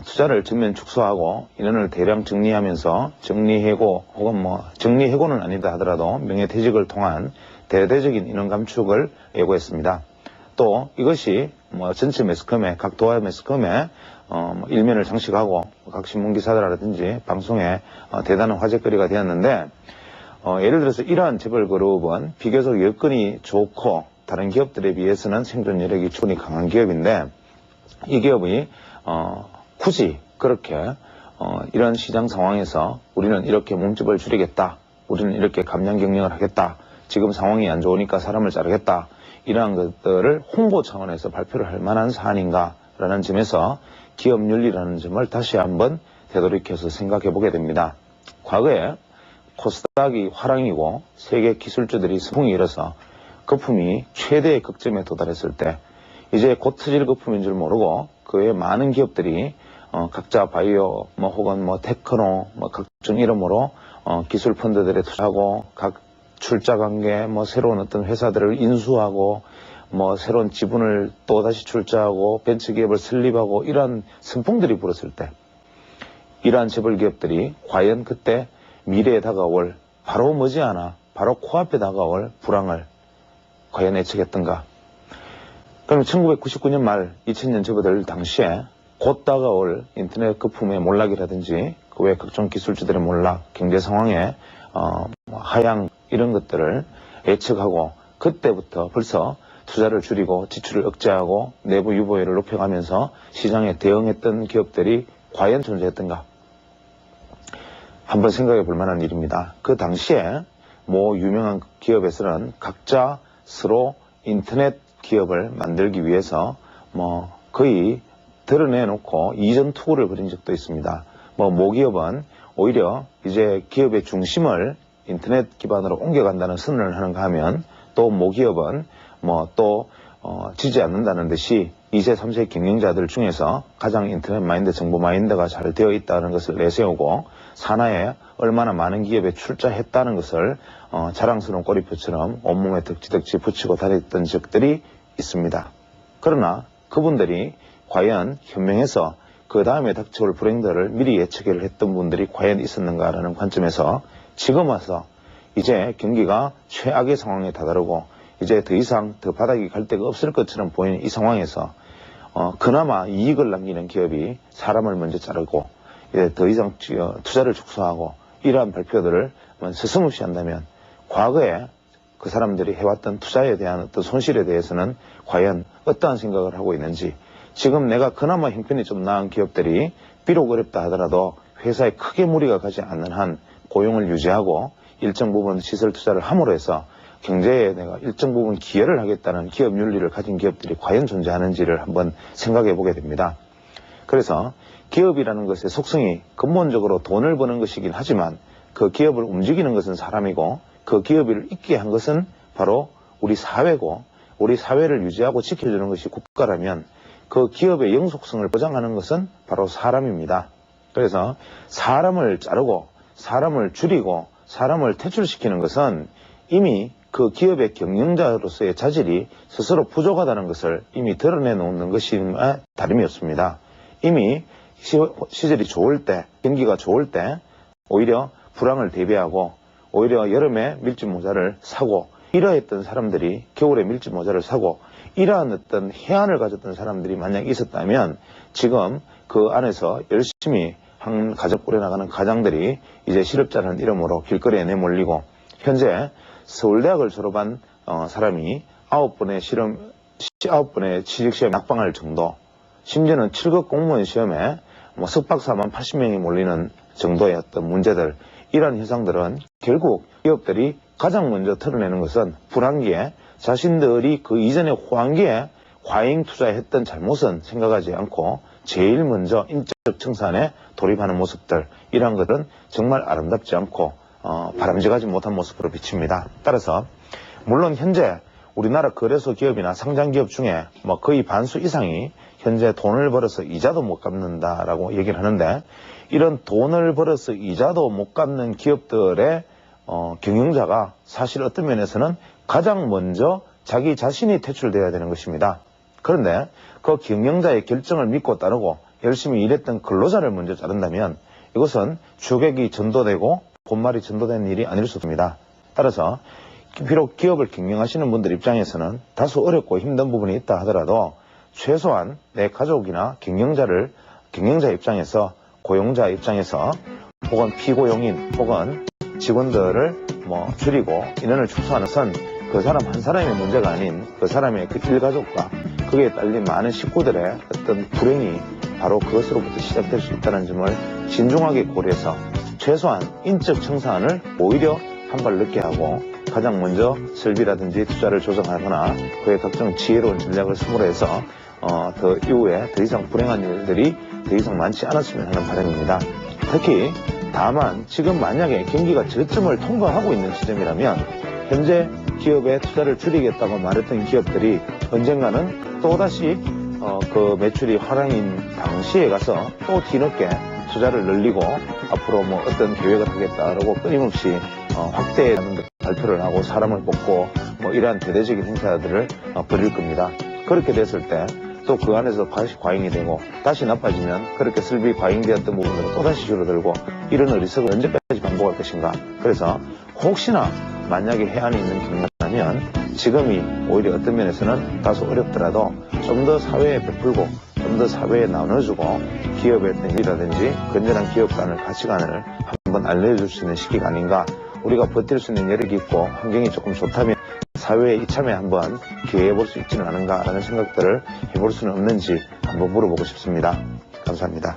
투자를 전면 축소하고 인원을 대량 정리하면서 정리해고 혹은 정리해고는 아니다 하더라도 명예퇴직을 통한 대대적인 인원 감축을 예고했습니다. 또 이것이 전체 매스컴에 각 도화 매스컴에 일면을 장식하고 각 신문기사라든지 방송에 대단한 화제거리가 되었는데 예를 들어서 이러한 재벌 그룹은 비교적 여건이 좋고 다른 기업들에 비해서는 생존 여력이 충분히 강한 기업인데 이 기업이 굳이 그렇게 이런 시장 상황에서 우리는 이렇게 몸집을 줄이겠다. 우리는 이렇게 감량 경영을 하겠다. 지금 상황이 안 좋으니까 사람을 자르겠다. 이러한 것들을 홍보 차원에서 발표를 할 만한 사안인가라는 점에서 기업윤리라는 점을 다시 한번 되돌이켜서 생각해 보게 됩니다. 과거에 코스닥이 화랑이고 세계 기술주들이 승풍이 일어서 거품이 최대의 극점에 도달했을 때 이제 곧 터질 거품인 줄 모르고 그 외에 많은 기업들이 각자 바이오 혹은 테크노 각종 이름으로 기술 펀드들에 투자하고 각 출자 관계 새로운 어떤 회사들을 인수하고 새로운 지분을 또다시 출자하고 벤처기업을 설립하고 이러한 선풍들이 불었을 때 이러한 재벌 기업들이 과연 그때 미래에 다가올 바로 머지않아 바로 코앞에 다가올 불황을 과연 예측했던가? 그럼 1999년 말 2000년 접어들 당시에 곧 다가올 인터넷 거품의 몰락이라든지 그 외 각종 기술주들의 몰락, 경제 상황의 하향 이런 것들을 예측하고 그때부터 벌써 투자를 줄이고 지출을 억제하고 내부 유보율을 높여가면서 시장에 대응했던 기업들이 과연 존재했던가? 한번 생각해 볼 만한 일입니다. 그 당시에 유명한 기업에서는 각자 서로 인터넷 기업을 만들기 위해서 거의 드러내놓고 이전 투구를 벌인 적도 있습니다. 모기업은 오히려 이제 기업의 중심을 인터넷 기반으로 옮겨간다는 선언을 하는가 하면 또 모기업은 지지 않는다는 듯이 2세, 3세 경영자들 중에서 가장 인터넷 마인드, 정보 마인드가 잘 되어 있다는 것을 내세우고 산하에 얼마나 많은 기업에 출자했다는 것을 자랑스러운 꼬리표처럼 온몸에 덕지덕지 붙이고 다녔던 적들이 있습니다. 그러나 그분들이 과연 현명해서 그 다음에 닥쳐올 불행들을 미리 예측을 했던 분들이 과연 있었는가라는 관점에서 지금 와서 이제 경기가 최악의 상황에 다다르고 이제 더 이상 더 바닥이 갈 데가 없을 것처럼 보이는 이 상황에서 그나마 이익을 남기는 기업이 사람을 먼저 자르고 이제 더 이상 투자를 축소하고 이러한 발표들을 스스럼없이 한다면 과거에 그 사람들이 해왔던 투자에 대한 어떤 손실에 대해서는 과연 어떠한 생각을 하고 있는지, 지금 내가 그나마 형편이 좀 나은 기업들이 비록 어렵다 하더라도 회사에 크게 무리가 가지 않는 한 고용을 유지하고 일정 부분 시설 투자를 함으로 해서 경제에 내가 일정 부분 기여를 하겠다는 기업 윤리를 가진 기업들이 과연 존재하는지를 한번 생각해 보게 됩니다. 그래서 기업이라는 것의 속성이 근본적으로 돈을 버는 것이긴 하지만 그 기업을 움직이는 것은 사람이고 그 기업을 있게 한 것은 바로 우리 사회고, 우리 사회를 유지하고 지켜주는 것이 국가라면 그 기업의 영속성을 보장하는 것은 바로 사람입니다. 그래서 사람을 자르고 사람을 줄이고 사람을 퇴출시키는 것은 이미 그 기업의 경영자로서의 자질이 스스로 부족하다는 것을 이미 드러내 놓는 것이나 다름이 없습니다. 이미 시절이 좋을 때, 경기가 좋을 때 오히려 불황을 대비하고 오히려 여름에 밀짚 모자를 사고 이러했던 사람들이 겨울에 밀짚 모자를 사고 이러한 어떤 해안을 가졌던 사람들이 만약 있었다면 지금 그 안에서 열심히 한 가족 꾸려나가는 가장들이 이제 실업자라는 이름으로 길거리에 내몰리고 현재 서울대학을 졸업한 사람이 9번의 취직시험에 낙방할 정도, 심지어는 7급 공무원 시험에 석박사만 80명이 몰리는 정도의 어떤 문제들, 이런 현상들은 결국 기업들이 가장 먼저 털어내는 것은 불황기에 자신들이 그 이전의 호황기에 과잉 투자했던 잘못은 생각하지 않고 제일 먼저 인적 청산에 돌입하는 모습들, 이러한 것은 정말 아름답지 않고 바람직하지 못한 모습으로 비칩니다. 따라서 물론 현재 우리나라 거래소 기업이나 상장 기업 중에 거의 반수 이상이 현재 돈을 벌어서 이자도 못 갚는다라고 얘기를 하는데, 이런 돈을 벌어서 이자도 못 갚는 기업들의 경영자가 사실 어떤 면에서는 가장 먼저 자기 자신이 퇴출되어야 되는 것입니다. 그런데 그 경영자의 결정을 믿고 따르고 열심히 일했던 근로자를 먼저 자른다면 이것은 주객이 전도되고 본말이 전도되는 일이 아닐 수 없습니다. 따라서 비록 기업을 경영하시는 분들 입장에서는 다소 어렵고 힘든 부분이 있다 하더라도 최소한 내 가족이나 경영자 입장에서, 고용자 입장에서, 혹은 피고용인 혹은 직원들을 줄이고 인원을 축소하는 것은 그 사람 한 사람의 문제가 아닌 그 사람의 그 일가족과 거기에 딸린 많은 식구들의 어떤 불행이 바로 그것으로부터 시작될 수 있다는 점을 신중하게 고려해서 최소한 인적 청산을 오히려 한 발 늦게 하고 가장 먼저 설비라든지 투자를 조정하거나 그의 각종 지혜로운 전략을 수무로 해서 더 이후에 더 이상 불행한 일들이 더 이상 많지 않았으면 하는 바람입니다. 특히 다만 지금 만약에 경기가 저점을 통과하고 있는 시점이라면 현재 기업의 투자를 줄이겠다고 말했던 기업들이 언젠가는 또다시 그 매출이 화랑인 당시에 가서 또 뒤늦게 투자를 늘리고 앞으로 어떤 계획을 하겠다라고 끊임없이 확대하는 발표를 하고 사람을 뽑고 이러한 대대적인 행사들을 벌일 겁니다. 그렇게 됐을 때 또 그 안에서 다시 과잉이 되고 다시 나빠지면 그렇게 슬비 과잉되었던 부분들은 또다시 줄어들고 이런 어리석은 언제까지 반복할 것인가. 그래서 혹시나 만약에 해안이 있는 경우라면 지금이 오히려 어떤 면에서는 다소 어렵더라도 좀 더 사회에 베풀고 좀 더 사회에 나눠주고 기업의 일이라든지 건전한 기업관을 가치관을 한번 알려줄 수 있는 시기가 아닌가. 우리가 버틸 수 있는 여력이 있고 환경이 조금 좋다면 사회에 이참에 한번 기회해볼 수 있지는 않은가라는 생각들을 해볼 수는 없는지 한번 물어보고 싶습니다. 감사합니다.